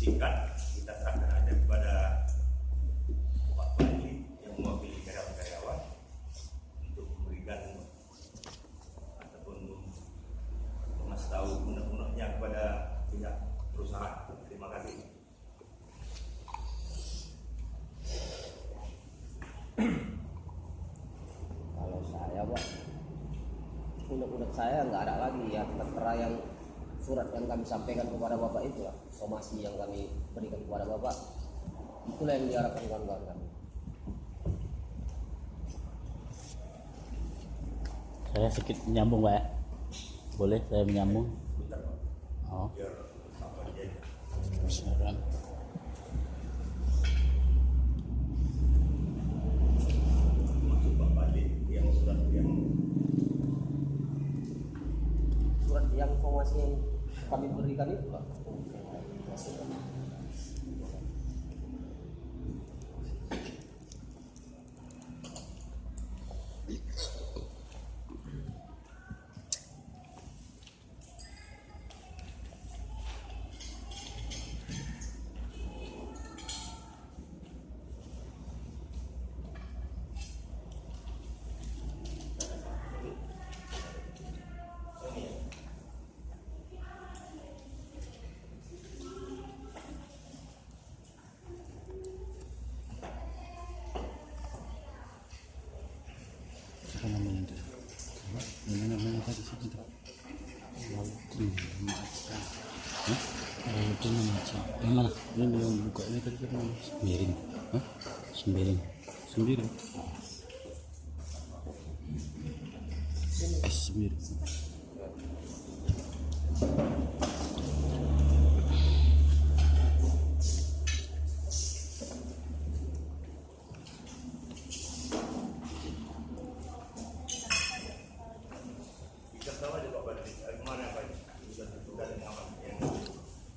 izinkan kita serahkan aja kepada Pak Wali yang mewakili karyawan-karyawan untuk memberikan ataupun mengasih tahu undang-undangnya kepada pihak perusahaan. Terima kasih. Kalau saya, Pak, undang-undang saya nggak ada lagi ya, tertera yang surat yang kami sampaikan kepada Bapak itu lah, somasi yang kami berikan kepada Bapak, itulah yang diharapkan kawan-kawan kami. Saya sedikit menyambung, Pak ya. Boleh saya menyambung? Bentar, Pak. Oh. Biar apa aja. Silakan. Maksud Pak Wali yang surat Yang somasi yang kami berikan itu lah. Apa namanya itu? Ini namanya tadi siapa itu? Lautin Maca. Hah? Lautin Maca. Yang mana? Ini yang buka ini tadi kan Sembiring. Hah? Sembiring. Sembiring. Sembiring.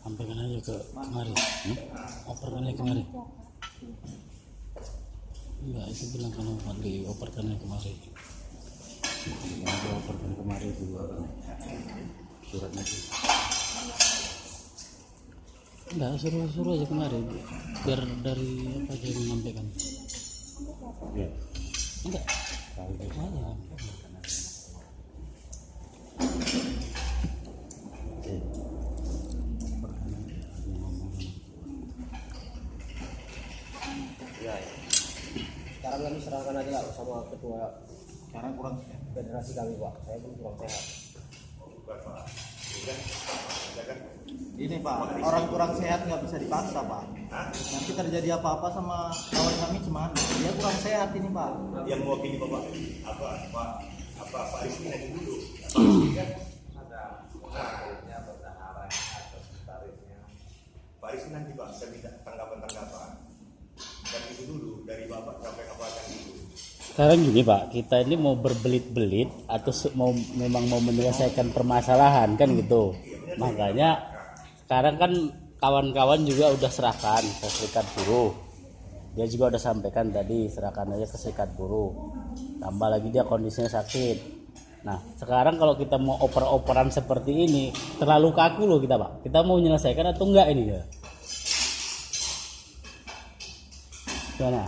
Sampaikan aja ke kemari, operkan aja kemari. Enggak, itu bilang kalau Fadli operkan aja kemari. Ada operkan kemari itu suratnya itu. Enggak, suruh aja kemari biar dari apa aja yang menyampaikan. Iya. Enggak. Kalau itu aja. Ya. Sekarang kami serahkan aja lah sama ketua. Sekarang kurang Federasi kami, Pak. Saya pun kurang sehat. ini Pak, orang kurang sehat nggak bisa dipaksa Pak. Nanti terjadi apa-apa sama kawan kami gimana? Dia kurang sehat ini Pak. yang mewakili Bapak apa Pak Rizky nanti dulu. Pak Rizky nanti Pak, saya minta tanggapan dan itu dulu dari Bapak sampai apa akan dulu. Sekarang gini Pak, kita ini mau berbelit-belit atau memang mau menyelesaikan permasalahan kan gitu. Makanya sekarang kan kawan-kawan juga udah serahkan ke serikat buruh. Dia juga udah sampaikan tadi serahkan aja ke serikat buruh. Tambah lagi dia kondisinya sakit. Nah sekarang kalau kita mau oper-operan seperti ini terlalu kaku loh kita Pak. Kita mau menyelesaikan atau enggak ini ya? Gimana?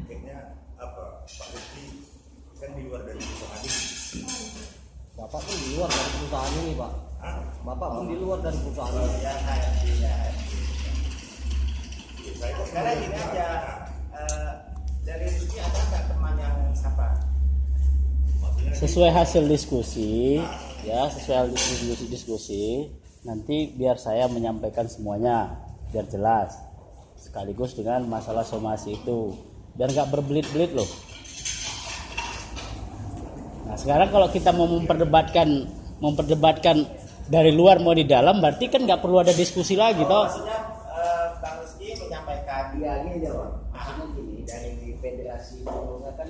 Kayaknya apa Pak Rizky kan di luar dari perusahaan ini. Bapak pun di luar dari perusahaan ini, Pak. Bapak pun di luar dari perusahaan ini. Sekarang gini aja, dari sini ada nggak teman yang siapa? Sesuai hasil diskusi ya, sesuai hasil diskusi nanti biar saya menyampaikan semuanya biar jelas sekaligus dengan masalah somasi itu biar nggak berbelit-belit loh. Nah sekarang kalau kita mau memperdebatkan dari luar mau di dalam berarti kan nggak perlu ada diskusi lagi toh. Maksudnya Bang Rizky menyampaikan Dia gini aja, Pak. Maksudnya gini, dari federasi buruhnya kan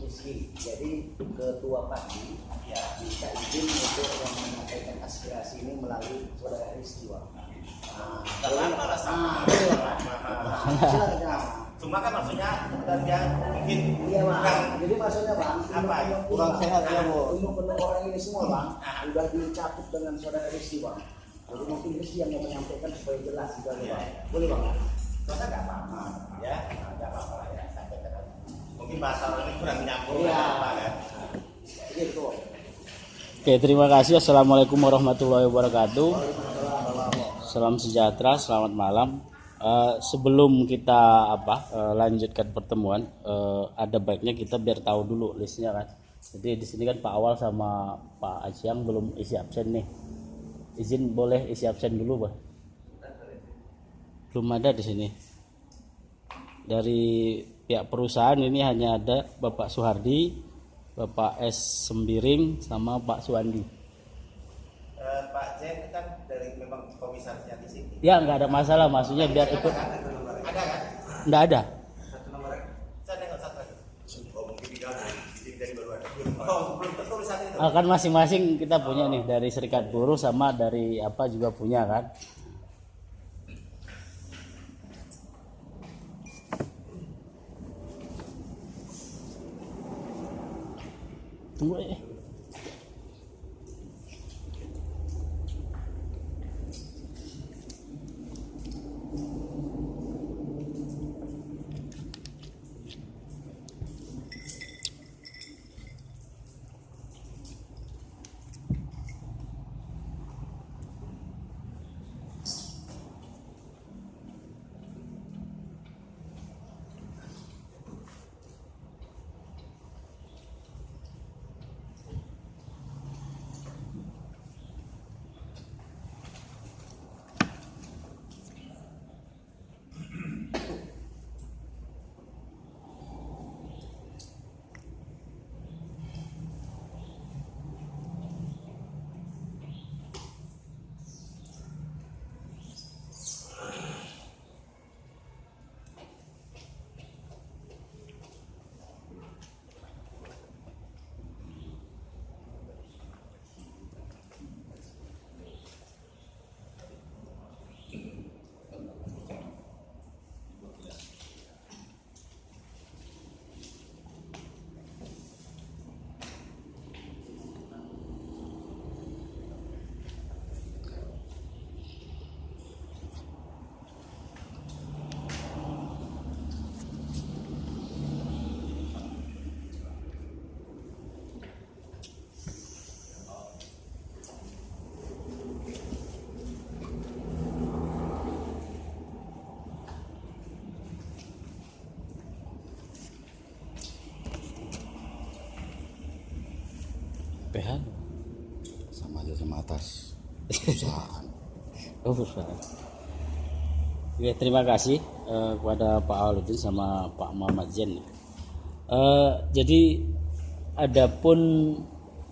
miskin. Jadi ketua pagi ya bisa izin untuk yang menyampaikan aspirasi ini melalui saudara Rizky, Pak. apa lah sama. Cuma kan maksudnya dia mungkin Iya, Bang. Jadi maksudnya, Bang, Apa? Kurang sehat ya Bu. Untuk orang ini semua, Bang, udah dicakup dengan saudara Rizky, Bang. Jadi mungkin Rizky yang mau menyampaikan supaya jelas juga Iya. boleh bang? Masa nggak apa-apa ya, nggak apa-apa lah ya. Sampaikan aja. Mungkin bahasa orang ini kurang nyambung Iya. apa kan? Gitu. Oke, terima kasih. Assalamualaikum warahmatullahi wabarakatuh. Salam sejahtera, selamat malam. Sebelum kita lanjutkan pertemuan, ada baiknya kita biar tahu dulu listnya kan. Jadi di sini kan Pak Awal sama Pak Asyang belum isi absen nih. Izin boleh isi absen dulu, Bah? Belum ada di sini. Dari pihak perusahaan ini hanya ada Bapak Suhardi, Bapak S. Sembiring, sama Pak Suwandi. Pak Jen kan dari memang komisarisnya di sini. Ya nggak ada masalah, maksudnya biar ikut. Ada kan? Nggak ada. Saya nengok satu lagi. Oh mungkin digabung, di sini tadi baru ada. Oh, belum tertulis satu itu. Kan masing-masing kita punya nih, dari Serikat Buruh sama dari apa juga punya kan. Tunggu PH sama aja sama atas perusahaan. Oh, perusahaan. Oke, terima kasih kepada Pak Aluddin sama Pak Muhammad Zen. Jadi adapun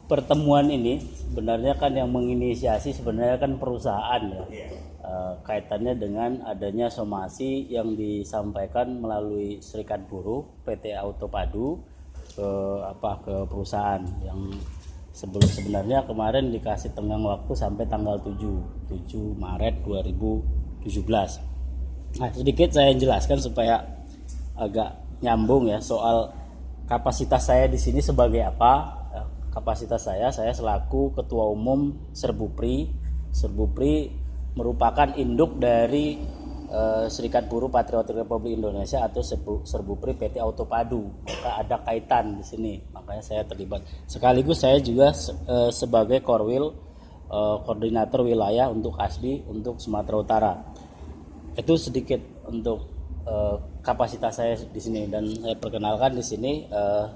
pertemuan ini sebenarnya kan yang menginisiasi sebenarnya kan perusahaan ya. Kaitannya dengan adanya somasi yang disampaikan melalui Serikat Buruh PT Autopadu ke perusahaan yang sebenarnya kemarin dikasih tenggang waktu sampai tanggal 7 Maret 2017. Nah, sedikit saya jelaskan supaya agak nyambung ya soal kapasitas saya di sini sebagai apa. Kapasitas saya selaku Ketua Umum Serbupri. Serbupri merupakan induk dari Serikat Buruh Patriotik Republik Indonesia atau Serbupri PT Autopadu. Maka ada kaitan di sini, makanya saya terlibat. Sekaligus saya juga sebagai Korwil koordinator wilayah untuk ASDI untuk Sumatera Utara. Itu sedikit untuk kapasitas saya di sini, dan saya perkenalkan di sini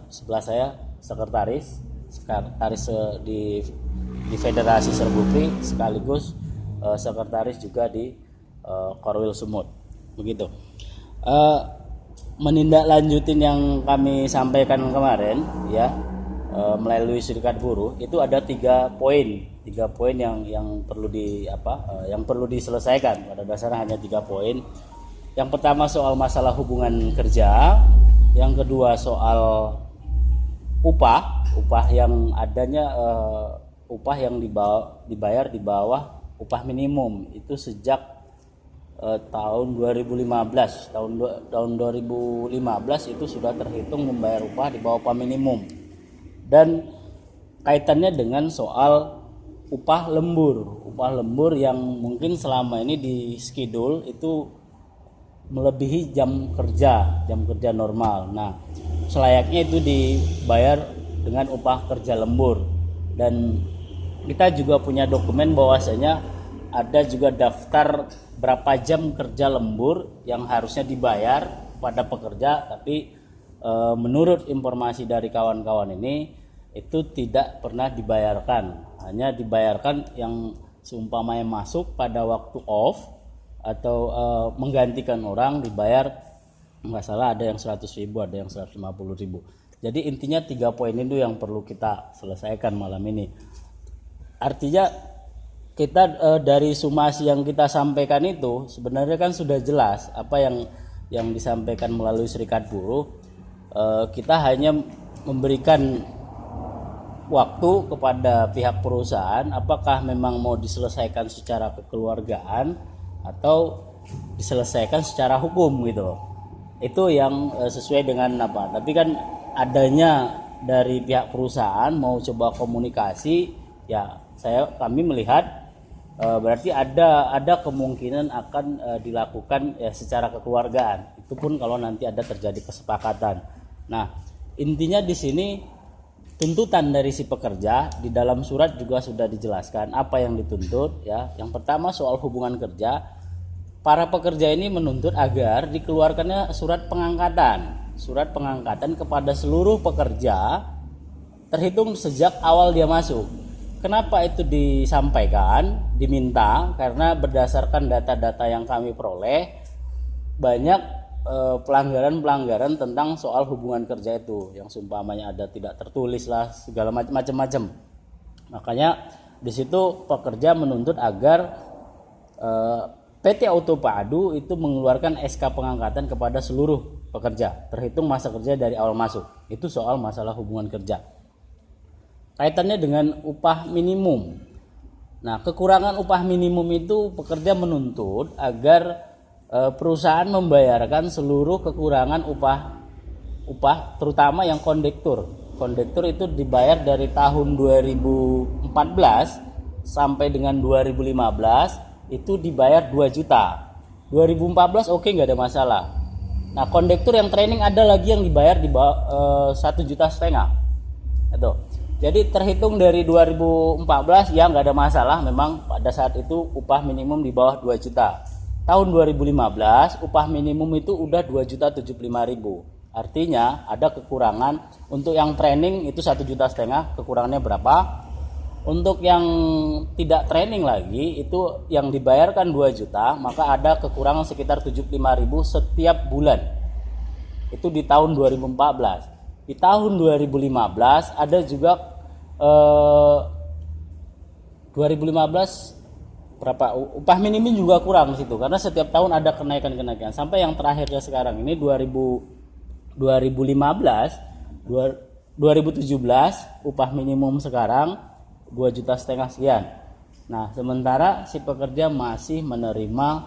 sebelah saya sekretaris di Federasi Serbupri, sekaligus sekretaris juga di Korwil Sumut, begitu. Menindaklanjutin yang kami sampaikan kemarin ya, melalui Serikat Buruh itu ada 3 poin yang perlu yang perlu diselesaikan. Pada dasarnya hanya 3 poin. Yang pertama soal masalah hubungan kerja, yang kedua soal upah yang adanya upah yang dibayar di bawah upah minimum itu sejak tahun 2015. Tahun 2015 itu sudah terhitung membayar upah di bawah upah minimum. Dan kaitannya dengan soal upah lembur yang mungkin selama ini di schedule itu melebihi jam kerja normal. Nah, selayaknya itu dibayar dengan upah kerja lembur. Dan kita juga punya dokumen bahwasanya ada juga daftar berapa jam kerja lembur yang harusnya dibayar pada pekerja, tapi menurut informasi dari kawan-kawan ini itu tidak pernah dibayarkan. Hanya dibayarkan yang seumpamanya masuk pada waktu off atau menggantikan orang dibayar, nggak salah ada yang 100.000, ada yang 150.000. Jadi intinya 3 poin itu yang perlu kita selesaikan malam ini. Artinya kita dari sumasi yang kita sampaikan itu sebenarnya kan sudah jelas apa yang disampaikan melalui Serikat Buruh. Kita hanya memberikan waktu kepada pihak perusahaan apakah memang mau diselesaikan secara kekeluargaan atau diselesaikan secara hukum gitu. Itu yang sesuai dengan apa. Tapi kan adanya dari pihak perusahaan mau coba komunikasi, ya kami melihat berarti ada kemungkinan akan dilakukan ya secara kekeluargaan. Itu pun kalau nanti ada terjadi kesepakatan. Nah, intinya di sini tuntutan dari si pekerja di dalam surat juga sudah dijelaskan apa yang dituntut ya. Yang pertama soal hubungan kerja, para pekerja ini menuntut agar dikeluarkannya surat pengangkatan kepada seluruh pekerja terhitung sejak awal dia masuk. Kenapa itu disampaikan, diminta? Karena berdasarkan data-data yang kami peroleh banyak pelanggaran tentang soal hubungan kerja itu yang seumpamanya ada tidak tertulis lah segala macam-macam. Makanya di situ pekerja menuntut agar PT Auto Padu itu mengeluarkan SK pengangkatan kepada seluruh pekerja terhitung masa kerja dari awal masuk. Itu soal masalah hubungan kerja. Kaitannya dengan upah minimum. Nah, kekurangan upah minimum itu pekerja menuntut agar perusahaan membayarkan seluruh kekurangan upah terutama yang kondektur. Kondektur itu dibayar dari tahun 2014 sampai dengan 2015 itu dibayar 2 juta. 2014 oke, nggak ada masalah. Nah, kondektur yang training ada lagi yang dibayar di bawah 1,5 juta. Itu. Jadi terhitung dari 2014 ya nggak ada masalah, memang pada saat itu upah minimum di bawah 2 juta. Tahun 2015 upah minimum itu udah 2.075.000. Artinya ada kekurangan. Untuk yang training itu 1,5 juta, kekurangannya berapa? Untuk yang tidak training lagi itu yang dibayarkan 2 juta, maka ada kekurangan sekitar 75.000 setiap bulan. Itu di tahun 2014. Di tahun 2015 ada juga 2015 berapa upah minimum juga kurang situ karena setiap tahun ada kenaikan sampai yang terakhirnya sekarang ini 2017 upah minimum sekarang 2,5 juta sekian. Nah, sementara si pekerja masih menerima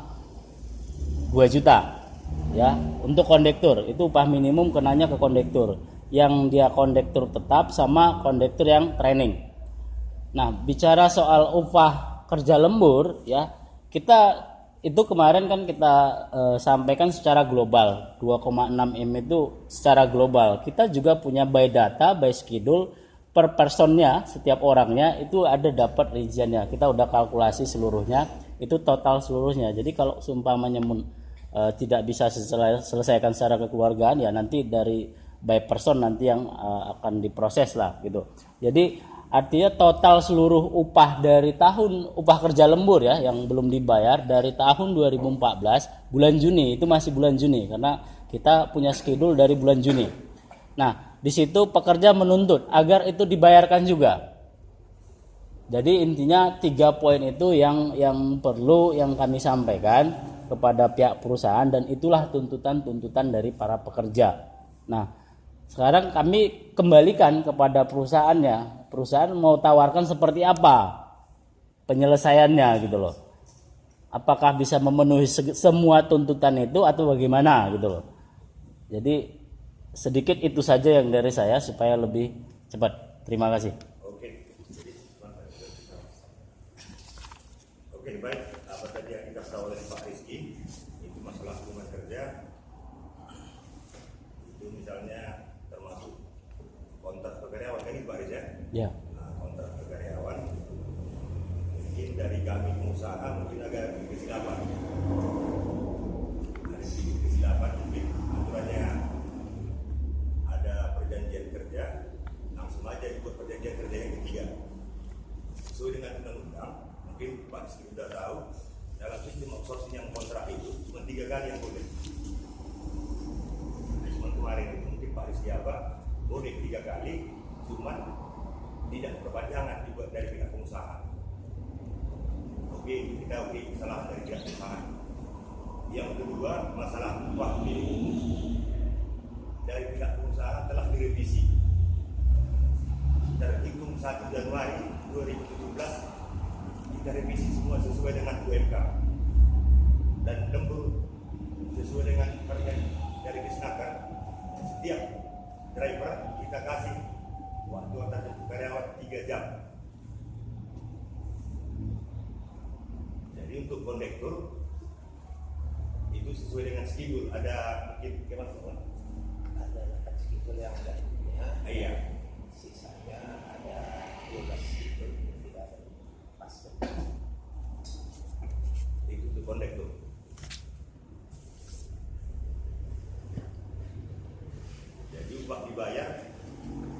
2 juta ya untuk kondektur. Itu upah minimum kenanya ke kondektur yang dia kondektur tetap sama kondektur yang training. Nah, bicara soal upah kerja lembur ya, kita itu kemarin kan kita sampaikan secara global 2,6 M itu secara global. Kita juga punya by data, by schedule per personnya, setiap orangnya itu ada dapat rinciannya. Kita udah kalkulasi seluruhnya, itu total seluruhnya. Jadi kalau seumpamanya tidak bisa selesaikan secara kekeluargaan ya nanti dari by person nanti yang akan diproses lah gitu. Jadi artinya total seluruh upah dari upah kerja lembur ya yang belum dibayar dari tahun 2014 bulan Juni, itu masih bulan Juni karena kita punya schedule dari bulan Juni. Nah, di situ pekerja menuntut agar itu dibayarkan juga. Jadi intinya 3 poin itu yang perlu yang kami sampaikan kepada pihak perusahaan dan itulah tuntutan dari para pekerja. Nah, sekarang kami kembalikan kepada perusahaannya. Perusahaan mau tawarkan seperti apa penyelesaiannya gitu loh. Apakah bisa memenuhi semua tuntutan itu atau bagaimana gitu loh. Jadi sedikit itu saja yang dari saya supaya lebih cepat. Terima kasih. Oke. baik apa tadi yang dikasih tahu oleh Pak Rizky itu masalah hubungan kerja itu misalnya termasuk kontrak karyawan kan itu Pak Riz ya? Ya. Nah, kontrak karyawan mungkin dari kami pengusaha mungkin agak kesilapan. Ada sedikit kesilapan mungkin aturannya ada perjanjian kerja langsung aja dibuat perjanjian kerja yang ketiga sesuai dengan undang-undang. Mungkin Pak Rizky sudah tahu dalam sistem outsourcing yang kontrak itu cuma 3 kali yang boleh. Nah, cuma kemarin itu mungkin Pak Rizky apa boleh 3 kali, cuma tidak perpanjangan dibuat dari pihak pengusaha. Oke, kita kesalahan dari pihak pengusaha. Yang kedua masalah upah minimum dari pihak pengusaha telah direvisi. Terhitung 1 Januari 2017 kita revisi semua sesuai dengan UMK dan lembur sesuai dengan permen dari Disnaker. Setiap driver kita kasih waktu antar karyawan 3 jam. Jadi untuk kondektur itu sesuai dengan schedule. Ada mungkin gimana teman? Ada schedule yang ada ininya. Iya. Sisanya ada 12 schedule yang tidak ada pas. Itu untuk kondektur. Jadi upah dibayar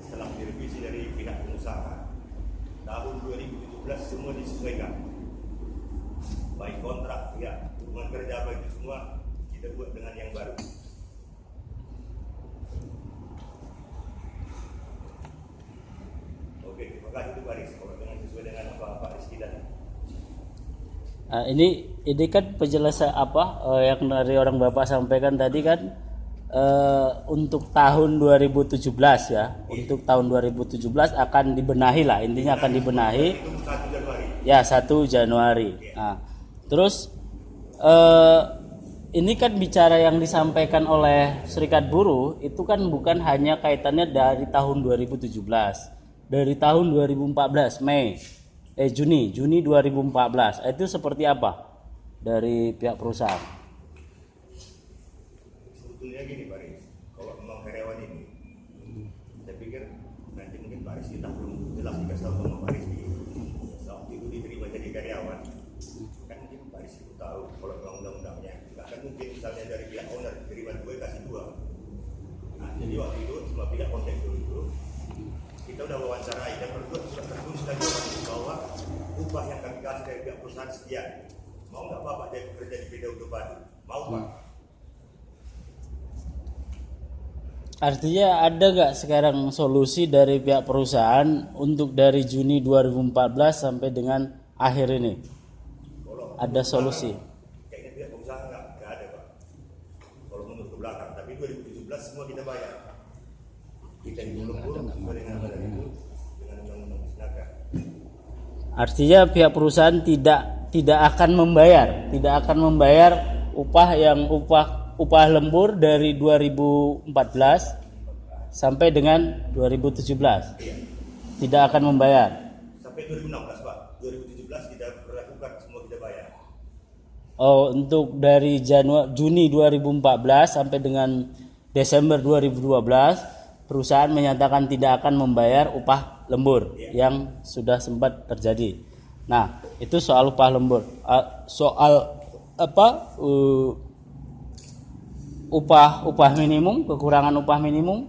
setelah direvisi dari pihak pengusaha tahun 2017 semua disesuaikan. Baik kontrak, ya, hubungan kerja baik itu semua kita buat dengan yang baru. Oke, terima kasih itu Pak Riz. Kalau dengan sesuai dengan apa Pak Rizky dan Ini kan penjelasan yang dari orang Bapak sampaikan tadi kan untuk tahun 2017 ya. Untuk tahun 2017 akan dibenahi lah, intinya akan dibenahi. itu 1 Januari. Ya, 1 Januari. Nah, terus ini kan bicara yang disampaikan oleh Serikat Buruh itu kan bukan hanya kaitannya dari tahun 2017. Dari tahun 2014 Juni 2014. Itu seperti apa dari pihak perusahaan? Sebetulnya gini Pak Riz, kalau memang karyawan ini, saya pikir nanti mungkin Pak Riz kita belum jelas dikasih tahu sama Pak Riz. Waktu itu diterima jadi karyawan, kan mungkin Pak Riz itu tahu kalau memang undang-undangnya. Nggak kan mungkin misalnya dari pihak owner terima 2 kasih 2. Nah, jadi waktu itu semua pihak kondektur itu kita udah wawancarai dan berdua sudah tertulis lagi bahwa upah yang kami kasih dari pihak perusahaan sekian. Mau nggak Bapak jadi bekerja di bidang untuk Bandung? Mau Pak? Artinya ada nggak sekarang solusi dari pihak perusahaan untuk dari Juni 2014 sampai dengan akhir ini? Kalau Ada solusi? kayaknya pihak pengusaha nggak ada Pak. Kalau menurut ke belakang, tapi 2017 semua kita bayar. Kita itu lembur sesuai dengan undang-undang Disnaker. Artinya pihak perusahaan tidak akan membayar upah lembur dari 2014 sampai dengan 2017. Tidak akan membayar. Sampai 2016 Pak. 2017 kita berlakukan semua kita bayar. Oh, untuk dari Juni 2014 sampai dengan Desember 2012 perusahaan menyatakan tidak akan membayar upah lembur yang sudah sempat terjadi. Nah, itu soal upah lembur. Soal upah minimum, kekurangan upah minimum.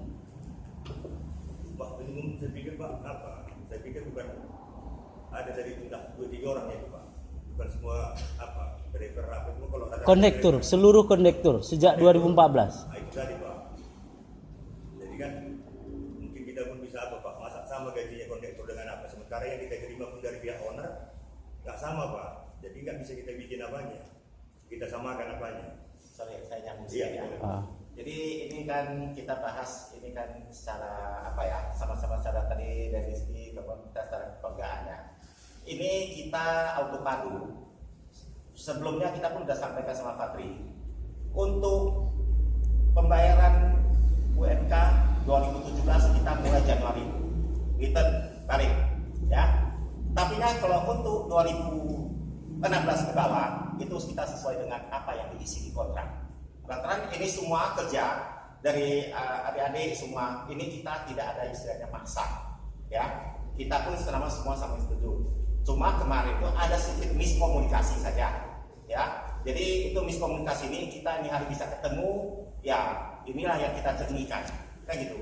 Upah minimum saya pikir Pak apa? Saya pikir bukan ada dari entah 2-3 orang ya Pak. Bukan semua driver apa itu kalau ada Kondektur, seluruh kondektur sejak 2014. Nah, itu tadi Pak. Jadi kan mungkin kita pun bisa Pak, masa sama gajinya kondektur dengan apa? Sementara yang kita terima pun dari pihak owner nggak sama Pak. Jadi nggak bisa kita bikin apanya. Kita samakan apanya. Sorry, saya nyambung Iya. sedikit ya. Jadi ini kan kita bahas ini kan secara sama-sama secara tadi dari segi kita secara kelembagaan ya. Ini kita autopadu. Sebelumnya kita pun sudah sampaikan sama Fatri untuk pembayaran UMK 2017 kita mulai Januari return balik ya. Tapi kan kalau untuk 2018 16 ke bawah itu kita sesuai dengan apa yang diisi di kontrak. Lantaran ini semua kerja dari adik-adik semua, ini kita tidak ada istilahnya maksa, ya. Kita pun selama semua sama setuju. Cuma kemarin itu ada sedikit miskomunikasi saja, ya. Jadi itu miskomunikasi ini kita ini hari bisa ketemu, ya inilah yang kita cernikan, kayak gitu,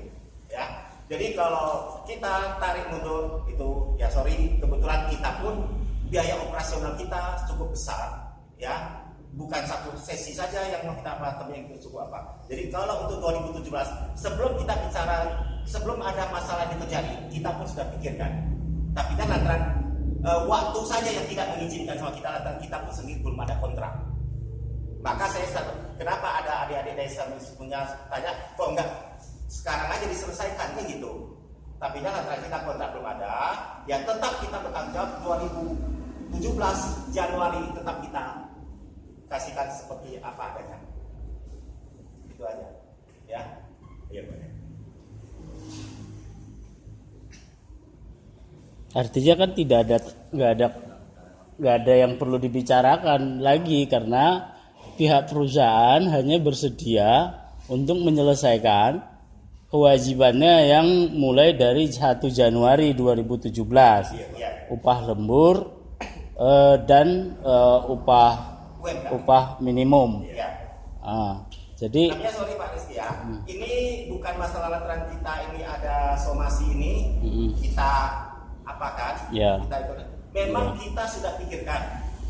ya. Jadi kalau kita tarik mundur itu, ya sorry, kebetulan kita pun biaya operasional kita cukup besar, ya. Bukan satu sesi saja yang mau kita apa, tapi yang itu cukup apa. Jadi kalau untuk 2017, sebelum kita bicara, sebelum ada masalah yang terjadi, kita pun sudah pikirkan. Tapi kan lantaran waktu saja yang tidak mengizinkan sama kita, lantaran kita pun sendiri belum ada kontrak. Maka saya, kenapa ada adik-adik dari punya tanya, kok enggak sekarang aja diselesaikan kan gitu. Tapi kan lantaran kita kontrak belum ada, ya tetap kita bertanggung jawab 2017 Januari tetap kita kasihkan seperti apa adanya. Itu aja, ya. Iya Pak. Artinya kan nggak ada yang perlu dibicarakan lagi karena pihak perusahaan hanya bersedia untuk menyelesaikan kewajibannya yang mulai dari 1 Januari 2017, upah lembur dan upah minimum. Jadi tapi ya sorry Pak Rizky ya, ini bukan masalah lantaran kita ini ada somasi ini, kita apa kan? Ya. Kita itu memang kita sudah pikirkan.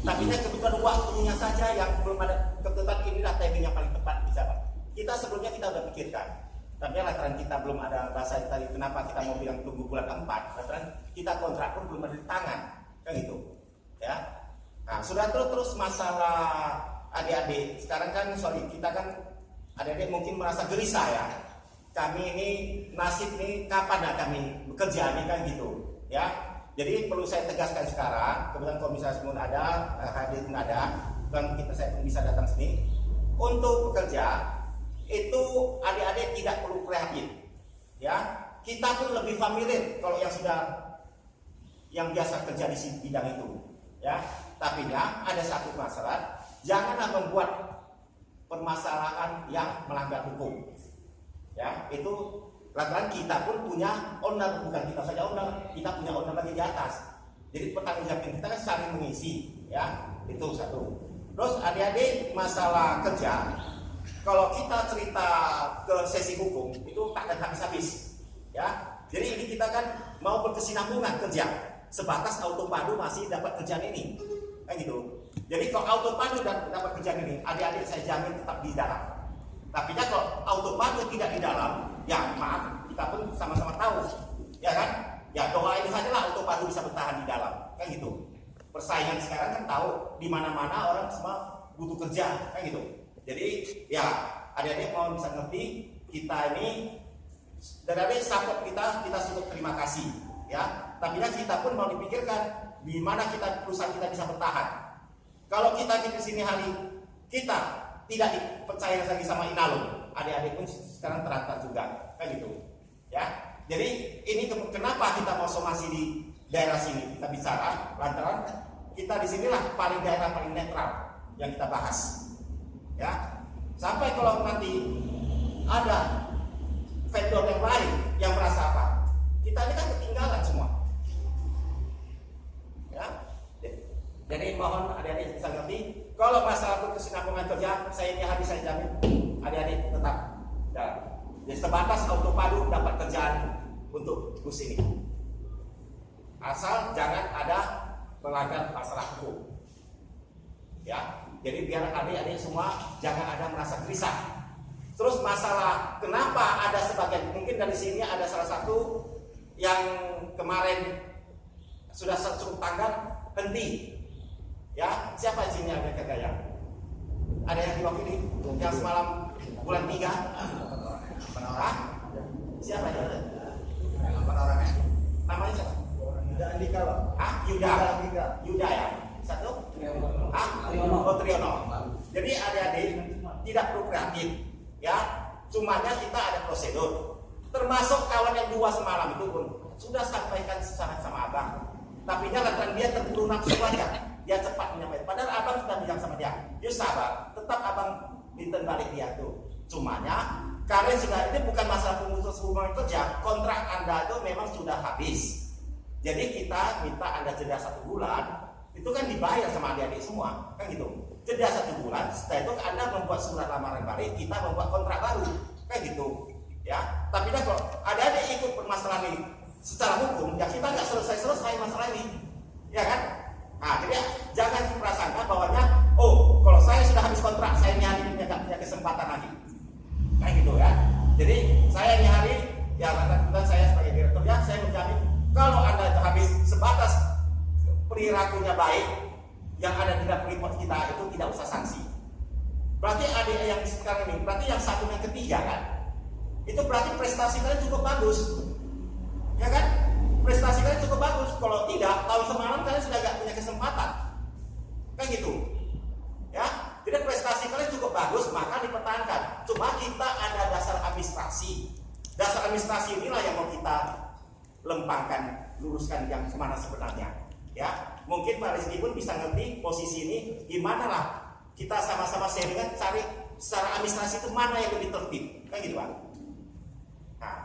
Tapi kebetulan waktunya saja yang belum ada, kebetulan inilah timing yang paling tepat bisa Pak. Kita sebelumnya kita sudah pikirkan. Tapi lantaran kita belum ada bahasa tadi, kenapa kita mau bilang tunggu bulan 4? Lantaran kita kontrak pun belum ada di tangan, kan gitu, ya. Nah, sudah terus masalah adik-adik. Sekarang kan, sorry, kita kan adik-adik mungkin merasa gelisah ya. Kami ini nasib nih kapan ya kami bekerja nih kan gitu, ya. Jadi perlu saya tegaskan sekarang, kebetulan komisaris pun ada, hadir pun ada, dan saya pun bisa datang sini. Untuk bekerja itu adik-adik tidak perlu kreatif, ya. Kita pun lebih familiar kalau yang biasa kerja di bidang itu, ya. Tapi ya ada satu masalah, janganlah membuat permasalahan yang melanggar hukum, ya. Itu lantaran kita pun punya owner, bukan kita saja owner, kita punya owner lagi di atas. Jadi pertanggungjawaban kita kan saling mengisi, ya. Itu satu. Terus adik-adik masalah kerja, kalau kita cerita ke sesi hukum itu tak akan habis-habis, ya. Jadi ini kita kan mau berkesinambungan kerja, sebatas auto padu masih dapat kerjaan ini, kan gitu. Jadi kalau auto padu dapat kerjaan ini, adik-adik saya jamin tetap di dalam. Tapi kalau auto padu tidak di dalam, ya maaf, kita pun sama-sama tahu, ya kan? Ya doain sajalah auto padu bisa bertahan di dalam, kan gitu. Persaingan sekarang kan tahu di mana-mana orang semua butuh kerja, kan gitu. Jadi ya adik-adik mau bisa ngerti kita ini, dan adik support kita cukup terima kasih, ya. Tapi kan kita pun mau dipikirkan di mana perusahaan kita bisa bertahan. Kalau kita di sini hari kita tidak dipercaya lagi sama Inalum, adik-adik pun sekarang terantar juga, kan gitu, ya. Jadi ini kenapa kita mau somasi di daerah sini kita bicara, lantaran kita di sinilah daerah paling netral yang kita bahas, ya. Sampai kalau nanti ada vendor yang lain yang merasa apa, kita ini kan ketinggalan semua, ya. Jadi mohon adik-adik bisa ngerti. Kalau masalah berkesinambungan kerja, saya jamin adik-adik tetap dalam. Jadi sebatas auto padu dapat kerjaan untuk bus ini. Asal jangan ada melanggar masalah hukum, ya. Jadi biar adik-adik semua jangan ada merasa gelisah. Terus masalah kenapa ada sebagian, mungkin dari sini ada salah satu yang kemarin sudah cukup tanggal henti. Ya, siapa di sini ada kegaya? Ada yang diwakili? Yang semalam bulan 3? Siapa ya? 8 orangnya. Namanya siapa? Yuda Andika, Pak. Yuda ya. Satu? Triono. Jadi adik-adik tidak perlu kreatif, ya. Cumanya kita ada prosedur. Termasuk kawan yang 2 semalam itu pun sudah sampaikan sama abang. Tapi jangan dia terburu nafsu aja. dia cepat menyampaikan. Padahal abang sudah bilang sama dia, yuk sabar, tetap abang minta balik dia tuh. Cumanya kalian sudah, ini bukan masalah pemutus hubungan kerja, kontrak Anda itu memang sudah habis. Jadi kita minta Anda jeda 1 bulan, itu kan dibayar sama adik-adik semua, kan gitu. Jeda 1 bulan, setelah itu Anda membuat surat lamaran balik, kita membuat kontrak baru, kan gitu. Ya, tapi dah kalau adik-adik ikut permasalahan ini secara hukum, ya kita nggak selesai masalah ini, ya kan? Nah, jadi jangan prasangka bahwanya, oh kalau saya sudah habis kontrak, saya nyari punya kesempatan lagi, kayak gitu ya. Jadi saya nyari, ya kebetulan saya sebagai direktur ya, saya menjamin kalau Anda itu habis sebatas perilakunya baik, yang ada di dalam report kita itu tidak usah sanksi. Berarti adik yang sekarang ini, berarti yang satu yang ketiga kan, itu berarti prestasi kalian cukup bagus, ya kan? Prestasi kalian cukup bagus. Kalau tidak, tahun semalam kalian sudah gak punya kesempatan, kan gitu, ya. Jadi prestasi kalian cukup bagus, maka dipertahankan. Cuma kita ada dasar administrasi. Dasar administrasi inilah yang mau kita lempangkan, luruskan yang kemana sebenarnya. Ya, mungkin Pak Rizky pun bisa ngerti posisi ini gimana lah. Kita sama-sama sharingan cari secara administrasi itu mana yang lebih tertib, kan gitu Pak. Nah,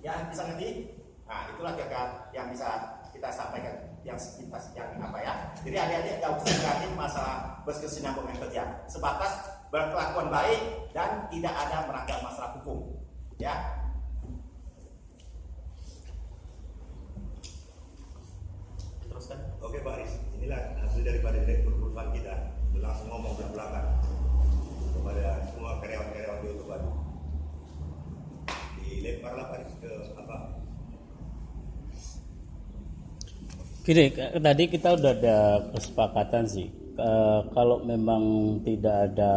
ya bisa ngerti. Nah, itulah kira-kira yang bisa kita sampaikan yang sepintas yang apa ya. Jadi adik-adik gak usah ganti masalah berkesinambungan kerja, sebatas berkelakuan baik dan tidak ada melanggar masalah hukum. Ya. Teruskan. Oke Pak Aris, inilah hasil daripada direktur perusahaan kita. Dia langsung ngomong belak-belakan kepada semua karyawan-karyawan di Utubadu. Dilemparlah Pak Aris ke apa? Gini, tadi kita udah ada kesepakatan sih. Kalau memang tidak ada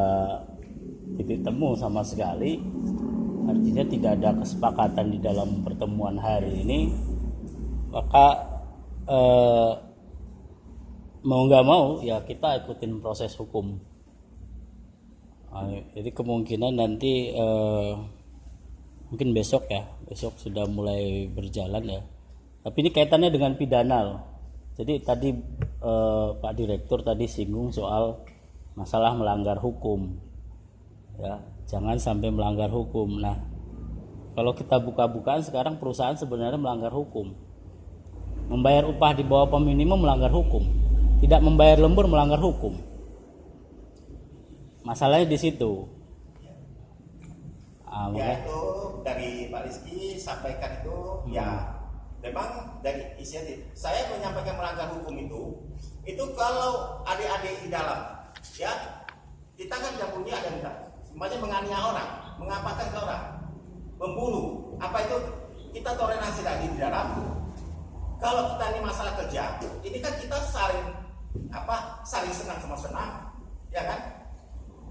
titik temu sama sekali, artinya tidak ada kesepakatan di dalam pertemuan hari ini, maka mau nggak mau ya kita ikutin proses hukum. Jadi kemungkinan nanti mungkin besok sudah mulai berjalan ya. Tapi ini kaitannya dengan pidana loh. Jadi tadi Pak Direktur tadi singgung soal masalah melanggar hukum, ya jangan sampai melanggar hukum. Nah kalau kita buka-bukaan sekarang perusahaan sebenarnya melanggar hukum. Membayar upah di bawah upah minimum melanggar hukum, tidak membayar lembur melanggar hukum. Masalahnya di situ. Ya itu dari Pak Rizky sampaikan itu ya. Memang dari inisiatif saya menyampaikan melanggar hukum itu kalau adik-adik di dalam ya kita kan tidak punya ada semuanya menganiaya orang, mengapakan ke orang, membunuh, apa itu kita toleransi lagi di dalam. Kalau kita ini masalah kerja, ini kan kita saling senang sama senang, ya kan?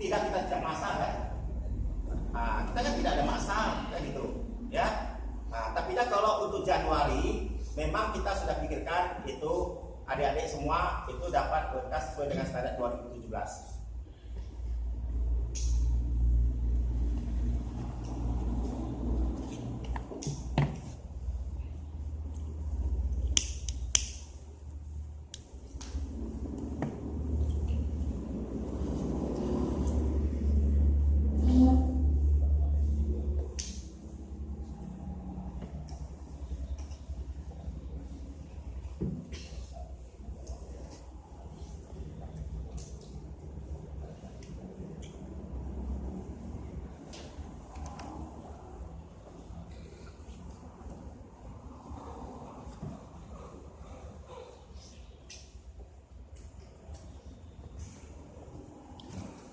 Kita tidak masalah, kan? Nah, kita kan tidak ada masalah, kayak gitu, ya. Nah, tapi kalau untuk Januari memang kita sudah pikirkan itu adik-adik semua itu dapat berkas sesuai dengan standar 2017.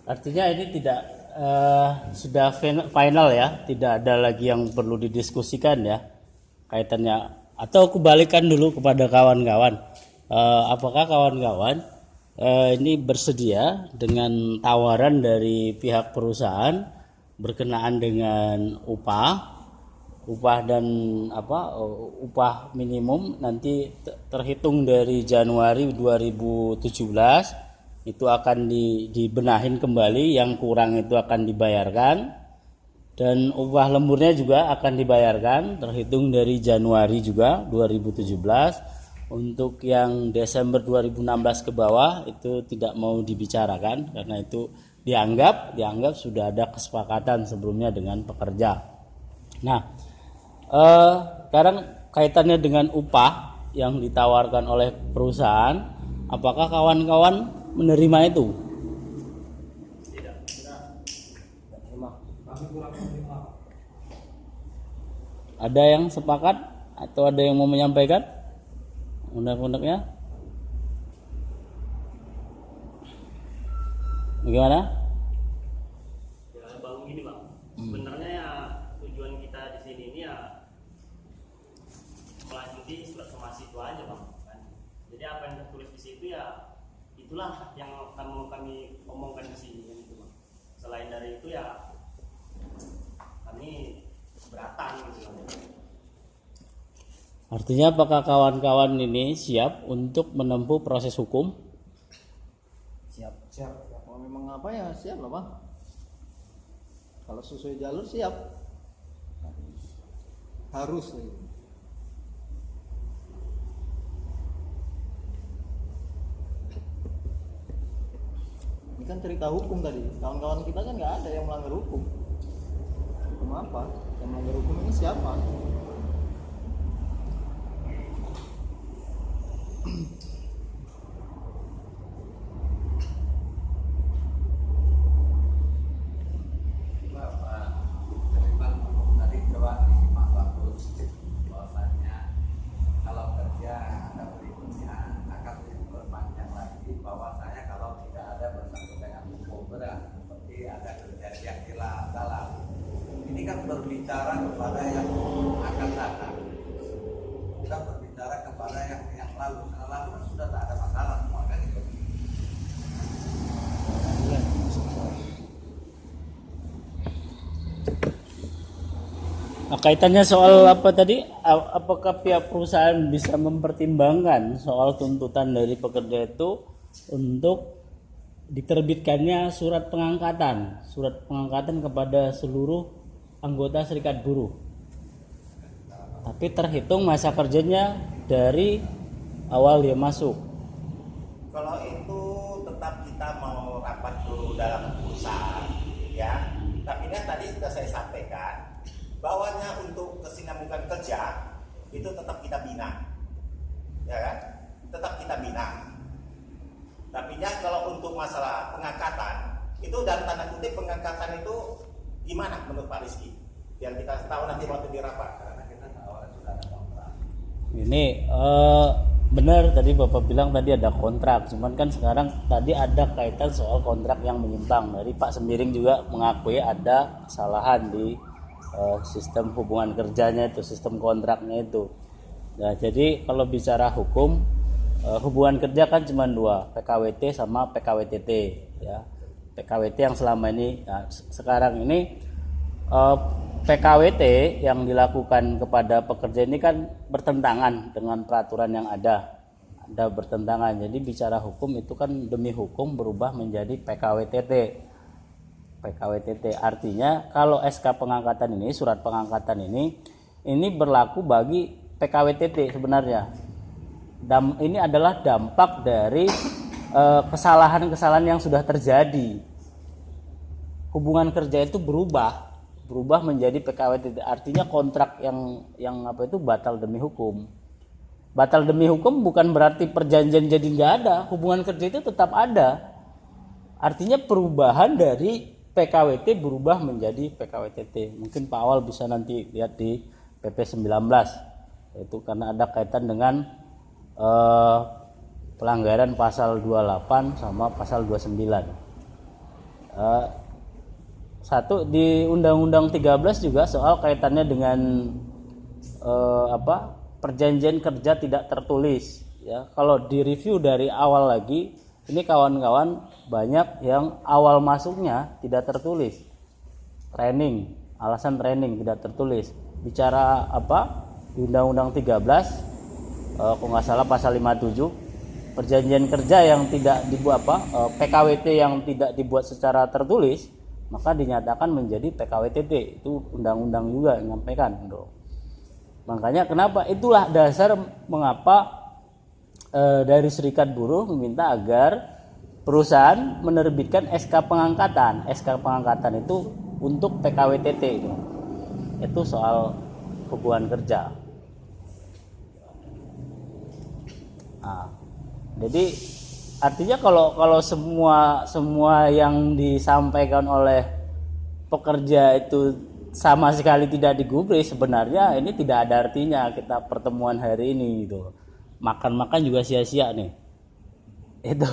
Artinya ini tidak sudah final ya, tidak ada lagi yang perlu didiskusikan ya kaitannya. Atau aku balikan dulu kepada kawan-kawan, apakah kawan-kawan ini bersedia dengan tawaran dari pihak perusahaan berkenaan dengan upah dan upah minimum nanti terhitung dari Januari 2017 itu akan dibenahin kembali, yang kurang itu akan dibayarkan, dan upah lemburnya juga akan dibayarkan terhitung dari Januari juga 2017. Untuk yang Desember 2016 ke bawah itu tidak mau dibicarakan karena itu dianggap sudah ada kesepakatan sebelumnya dengan pekerja. Nah, sekarang kaitannya dengan upah yang ditawarkan oleh perusahaan, apakah kawan-kawan menerima itu? Ada yang sepakat atau ada yang mau menyampaikan undang-undangnya? Bagaimana? Ya bang, gini bang, sebenarnya ya tujuan kita di sini ini ya melanjuti surat somasi itu aja bang. Kan? Jadi apa yang tertulis di situ ya itulah yang akan kami omongkan di sini gitu bang. Selain dari itu ya kami keberatan gitu bang. Artinya apakah kawan-kawan ini siap untuk menempuh proses hukum? Siap. Kalau memang apa ya siap lah Bang. Kalau sesuai jalur siap. Harus. Ini kan cerita hukum tadi. Kawan-kawan kita kan nggak ada yang melanggar hukum. Hukum apa? Yang melanggar hukum ini siapa? Tadi coba disimak bagus bahwasanya kalau kerja ada berikutnya akan diperpanjang lagi bahwasanya kalau tidak ada bersangkut dengan hukum berat seperti ada terjadi yang hilang dalam ini kan berbicara kepada yang akan datang, kita berbicara kepada yang lalu karena lalu kan sudah tak ada masalah semua kan itu. Nah, kaitannya soal apa tadi? Apakah pihak perusahaan bisa mempertimbangkan soal tuntutan dari pekerja itu untuk diterbitkannya surat pengangkatan kepada seluruh anggota serikat buruh. Tapi terhitung masa kerjanya dari awal dia masuk. Kalau itu tetap kita mau rapat dulu dalam perusahaan, ya. Tapi kan tadi sudah saya sampaikan bahwanya untuk kesinambungan kerja itu tetap kita bina, ya kan? Tetap kita bina. Tapi ya kalau untuk masalah pengangkatan itu dalam tanda kutip pengangkatan itu gimana menurut Pak Rizky? Biar kita tahu nanti waktu di rapat karena kita tahu sudah ada kontrak. Ini benar tadi Bapak bilang tadi ada kontrak, cuman kan sekarang tadi ada kaitan soal kontrak yang menyimpang. Dari Pak Sembiring juga mengakui ada kesalahan di sistem hubungan kerjanya itu, sistem kontraknya itu. Nah, jadi kalau bicara hukum, hubungan kerja kan cuma dua, PKWT sama PKWTT, ya. PKWT yang selama ini, nah, sekarang ini PKWT yang dilakukan kepada pekerja ini kan bertentangan dengan peraturan yang ada bertentangan. Jadi bicara hukum itu kan demi hukum berubah menjadi PKWTT. Artinya kalau SK pengangkatan ini, surat pengangkatan ini berlaku bagi PKWTT sebenarnya. Ini adalah dampak dari kesalahan-kesalahan yang sudah terjadi. Hubungan kerja itu berubah menjadi PKWTT. Artinya kontrak yang apa itu batal demi hukum. Batal demi hukum bukan berarti perjanjian jadi nggak ada. Hubungan kerja itu tetap ada. Artinya perubahan dari PKWT berubah menjadi PKWTT. Mungkin Pak Awal bisa nanti lihat di PP 19. Itu karena ada kaitan dengan pelanggaran pasal 28 sama pasal 29. Satu di Undang-Undang 13 juga soal kaitannya dengan perjanjian kerja tidak tertulis. Ya, kalau direview dari awal lagi, ini kawan-kawan banyak yang awal masuknya tidak tertulis. Alasan training tidak tertulis. Bicara apa? Di Undang-Undang 13, kalau nggak salah pasal 57, perjanjian kerja yang tidak dibuat PKWT yang tidak dibuat secara tertulis, maka dinyatakan menjadi PKWTT. Itu undang-undang juga menyampaikan. Makanya kenapa itulah dasar mengapa dari Serikat Buruh meminta agar perusahaan menerbitkan SK pengangkatan. SK pengangkatan itu untuk PKWTT itu. Itu soal hubungan kerja. Nah, jadi artinya kalau semua yang disampaikan oleh pekerja itu sama sekali tidak digubris, sebenarnya ini tidak ada artinya kita pertemuan hari ini gitu. Makan-makan juga sia-sia nih. Itu.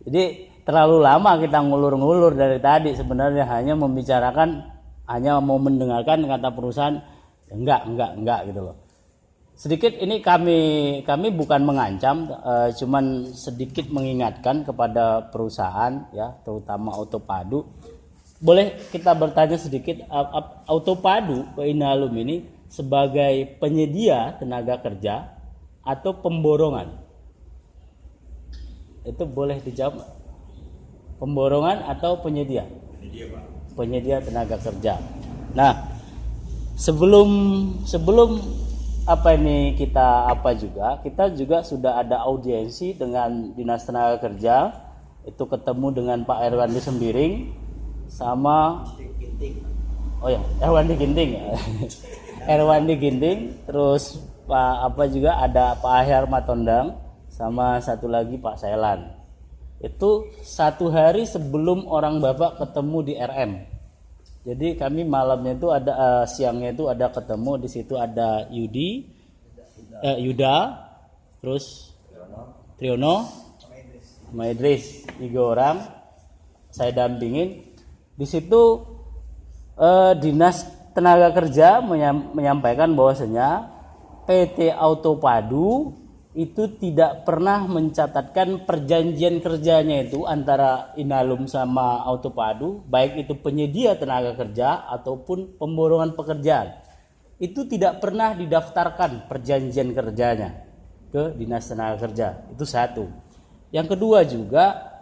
Jadi terlalu lama kita ngulur-ngulur dari tadi, sebenarnya hanya membicarakan, hanya mau mendengarkan kata perusahaan enggak gitu loh. Sedikit ini kami bukan mengancam, cuman sedikit mengingatkan kepada perusahaan ya, terutama Autopadu. Boleh kita bertanya sedikit, Autopadu ke Inalum ini sebagai penyedia tenaga kerja atau pemborongan? Itu boleh dijawab. Pemborongan atau penyedia? Penyedia, Pak. Penyedia tenaga kerja. Nah, sebelum kita juga sudah ada audiensi dengan Dinas Tenaga Kerja, itu ketemu dengan Pak Erwandi Sembiring sama Erwandi Ginting ya. Erwandi Ginting, terus ada Pak Ahyar Matondang sama satu lagi Pak Sailan. Itu 1 hari sebelum orang Bapak ketemu di RM. Jadi kami malamnya itu siangnya itu ada ketemu di situ, ada Yuda, terus Triono, sama Idris, 3 orang saya dampingin. Di situ Dinas Tenaga Kerja menyampaikan bahwasanya PT Autopadu itu tidak pernah mencatatkan perjanjian kerjanya itu antara Inalum sama Autopadu, baik itu penyedia tenaga kerja ataupun pemborongan pekerjaan. Itu tidak pernah didaftarkan perjanjian kerjanya ke Dinas Tenaga Kerja. Itu satu. Yang kedua juga,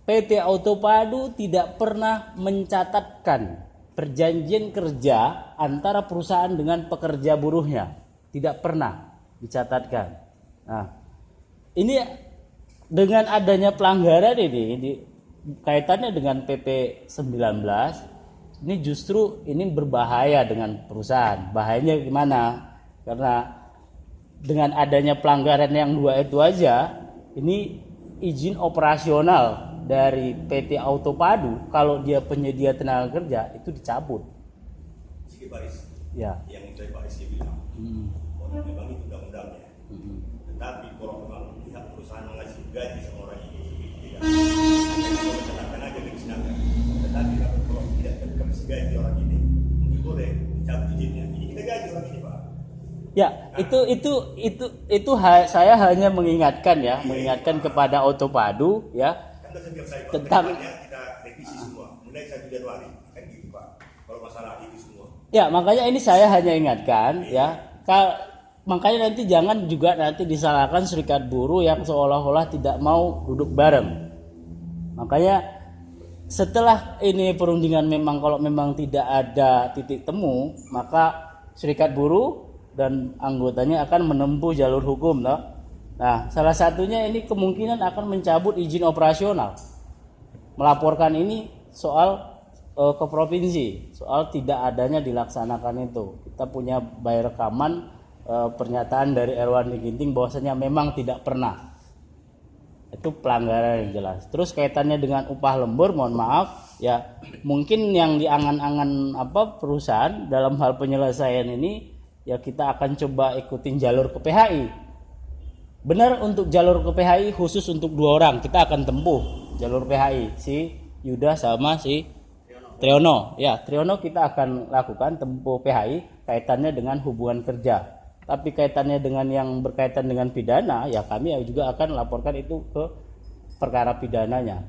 PT Autopadu tidak pernah mencatatkan perjanjian kerja antara perusahaan dengan pekerja buruhnya. Tidak pernah dicatatkan. Nah, ini dengan adanya pelanggaran ini kaitannya dengan PP 19, ini justru ini berbahaya dengan perusahaan. Bahayanya gimana? Karena dengan adanya pelanggaran yang 2 itu aja, ini izin operasional dari PT Autopadu kalau dia penyedia tenaga kerja itu dicabut. Sikit baris. Ya. Yang saya Pak Rizky bilang. Memang itu undang-undangnya. Tapi kalau memang pihak perusahaan mengasih gaji sama orang ini, tidak mencatatkan aja gaji sedangkan. Tetapi kalau tidak kasih gaji orang ini, mungkin boleh dicabut izinnya. Ini kita gaji orang ini, Pak. Ya, itu saya hanya mengingatkan ya, mengingatkan kepada Autopadu ya. Kan setiap kali Pak, tentang kita revisi semua, mulai 1 Januari, kan gitu Pak. Kalau masalah itu semua. Ya, makanya ini saya hanya ingatkan ya. Makanya nanti jangan juga nanti disalahkan Serikat Buruh yang seolah-olah tidak mau duduk bareng. Makanya setelah ini perundingan memang kalau memang tidak ada titik temu, maka Serikat Buruh dan anggotanya akan menempuh jalur hukum, toh. Nah, salah satunya ini kemungkinan akan mencabut izin operasional. Melaporkan ini soal ke provinsi, soal tidak adanya dilaksanakan itu. Kita punya by rekaman pernyataan dari Erwandi Ginting bahwasanya memang tidak pernah. Itu pelanggaran yang jelas. Terus kaitannya dengan upah lembur, mohon maaf ya, mungkin yang diangan-angan perusahaan dalam hal penyelesaian ini ya kita akan coba ikutin jalur ke PHI. Benar, untuk jalur ke PHI khusus untuk 2 orang kita akan tempuh jalur PHI, si Yuda sama si Triono. Ya, Triono kita akan lakukan tempuh PHI kaitannya dengan hubungan kerja. Tapi kaitannya dengan yang berkaitan dengan pidana, ya kami juga akan laporkan itu ke perkara pidananya.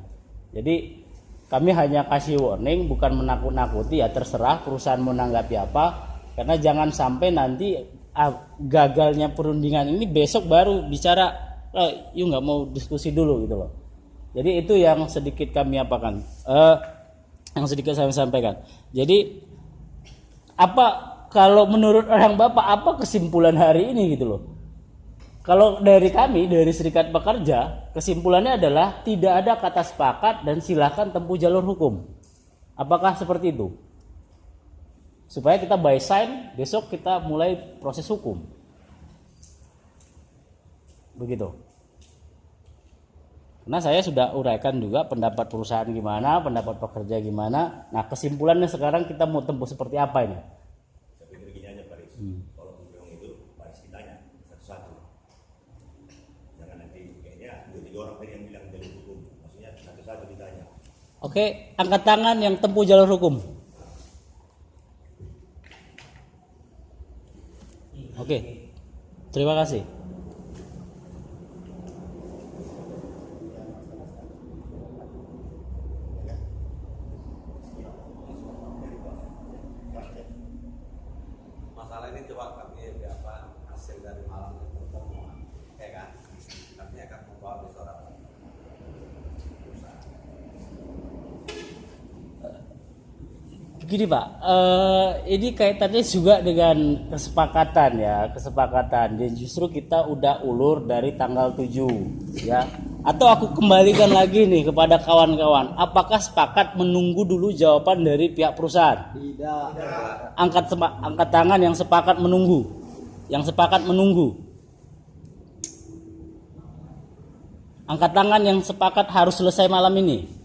Jadi kami hanya kasih warning, bukan menakut-nakuti, ya terserah perusahaan mau menanggapi apa. Karena jangan sampai nanti gagalnya perundingan ini besok baru bicara, yuk nggak mau diskusi dulu gitu loh. Jadi itu yang sedikit kami yang sedikit saya sampaikan. Jadi kalau menurut orang Bapak apa kesimpulan hari ini gitu loh? Kalau dari kami, dari Serikat Pekerja, kesimpulannya adalah tidak ada kata sepakat dan silakan tempuh jalur hukum. Apakah seperti itu? Supaya kita by sign, besok kita mulai proses hukum. Begitu. Karena saya sudah uraikan juga pendapat perusahaan gimana, pendapat pekerja gimana. Nah, kesimpulannya sekarang kita mau tempuh seperti apa ini? Saya pikir gini aja Pak Riz, kalau memang itu Pak Riz ditanya satu-satu. Jangan nanti kayaknya 2-3 orang tadi yang bilang jalur hukum, maksudnya satu-satu ditanya. Oke, angkat tangan yang tempuh jalur hukum. Oke, terima kasih. Masalah ini coba kami hasil dari malam pertemuan, ya kan? Kami akan membawa besok rapat. Begini Pak, ini kaitannya juga dengan kesepakatan ya, kesepakatan. Dan justru kita udah ulur dari tanggal 7 ya. Atau aku kembalikan lagi nih kepada kawan-kawan, apakah sepakat menunggu dulu jawaban dari pihak perusahaan? Tidak. Angkat tangan yang sepakat menunggu. Yang sepakat menunggu. Angkat tangan yang sepakat harus selesai malam ini.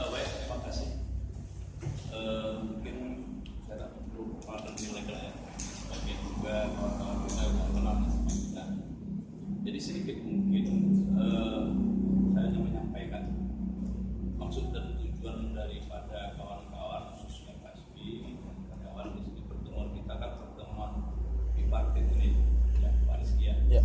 Baik, terima kasih. Mungkin saya tak perlu partner nilai ya. Sebagian juga kawan-kawan kita sudah kenal sama kita. Jadi sedikit mungkin saya hanya menyampaikan maksud dan tujuan daripada kawan-kawan khususnya Pak Rizky dan kawan di sini pertemuan kita kan pertemuan di partai ini ya Pak Rizky ya. Ya.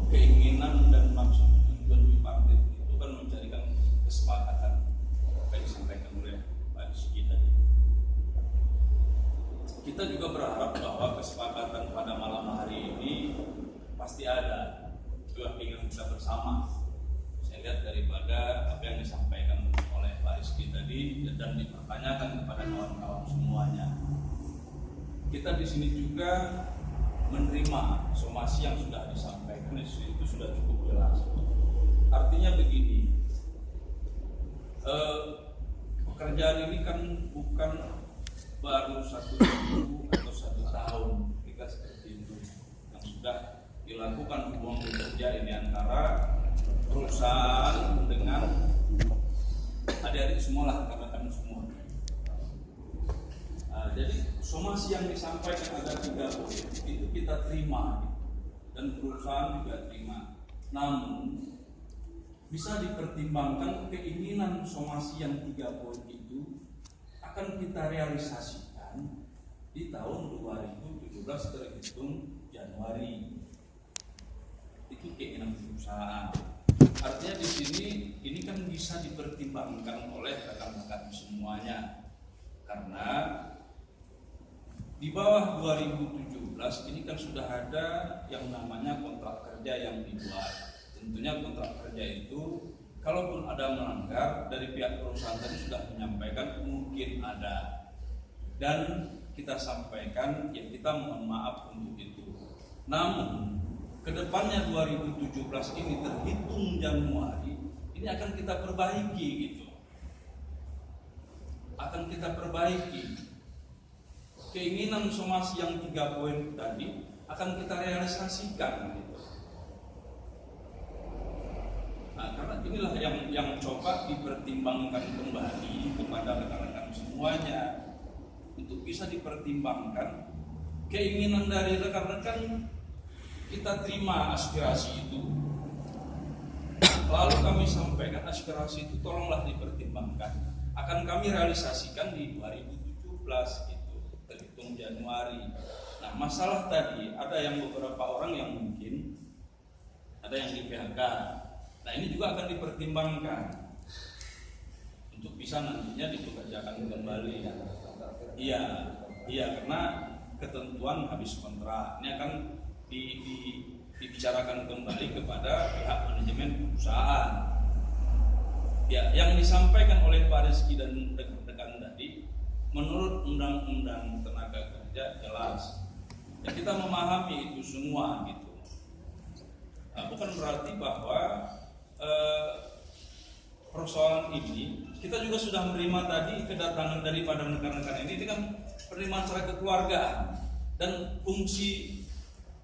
Keinginan dan maksud tujuan di partai itu kan mencarikan kesepakatan apa yang disampaikan oleh Pak Rizky tadi. Kita juga berharap bahwa kesepakatan pada malam hari ini pasti ada. Juga ingin kita bersama. Saya lihat daripada apa yang disampaikan oleh Pak Rizky tadi dan dipertanyakan kepada kawan-kawan semuanya. Kita di sini juga menerima somasi yang sudah disampaikan itu sudah cukup jelas. Artinya begini, pekerjaan ini kan bukan baru 1 minggu atau 1 tahun ketika seperti itu yang sudah dilakukan hubungan kerja ini antara perusahaan dengan adik-adik semua lah, rekan-rekan semua. Jadi somasi yang disampaikan ada 3 poin itu kita terima dan perusahaan juga terima. Namun bisa dipertimbangkan keinginan somasi yang 3 poin itu akan kita realisasikan di tahun 2017 terhitung Januari. Itu keinginan perusahaan. Artinya di sini ini kan bisa dipertimbangkan oleh rekan-rekan semuanya karena di bawah 2017 ini kan sudah ada yang namanya kontrak kerja yang dibuat. Tentunya kontrak kerja itu kalaupun ada melanggar dari pihak perusahaan tadi sudah menyampaikan mungkin ada. Dan kita sampaikan ya kita mohon maaf untuk itu. Namun kedepannya 2017 ini terhitung Januari ini akan kita perbaiki gitu. Akan kita perbaiki. Keinginan somasi yang 3 poin tadi akan kita realisasikan gitu. inilah yang coba dipertimbangkan kembali kepada rekan-rekan semuanya, untuk bisa dipertimbangkan keinginan dari rekan-rekan. Kita terima aspirasi itu, lalu kami sampaikan aspirasi itu tolonglah dipertimbangkan, akan kami realisasikan di 2017 itu, terhitung Januari. Nah, masalah tadi ada yang beberapa orang yang mungkin ada yang di PHK. Nah, ini juga akan dipertimbangkan untuk bisa nantinya dipekerjakan kembali. Iya, karena ketentuan habis kontrak ini akan dibicarakan kembali kepada pihak manajemen perusahaan. Ya, yang disampaikan oleh Pak Rizky dan rekan-rekan tadi, menurut Undang-Undang Tenaga Kerja jelas. Ya, kita memahami itu semua gitu. Nah, bukan berarti bahwa persoalan ini kita juga sudah menerima tadi kedatangan daripada rekan-rekan ini kan penerimaan secara kekeluargaan, dan fungsi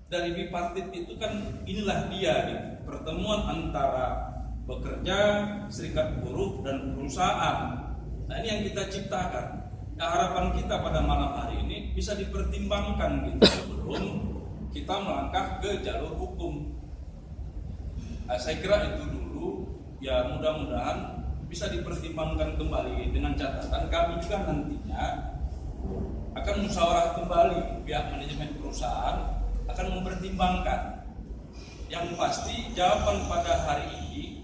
dari bipartit itu kan inilah dia gitu, pertemuan antara pekerja, serikat buruh dan perusahaan. Nah, ini yang kita ciptakan. Nah, harapan kita pada malam hari ini bisa dipertimbangkan gitu sebelum kita melangkah ke jalur hukum. Nah, saya kira itu dulu, ya mudah-mudahan bisa dipertimbangkan kembali, dengan catatan kami juga nantinya akan musyawarah kembali, pihak manajemen perusahaan akan mempertimbangkan. Yang pasti jawaban pada hari ini,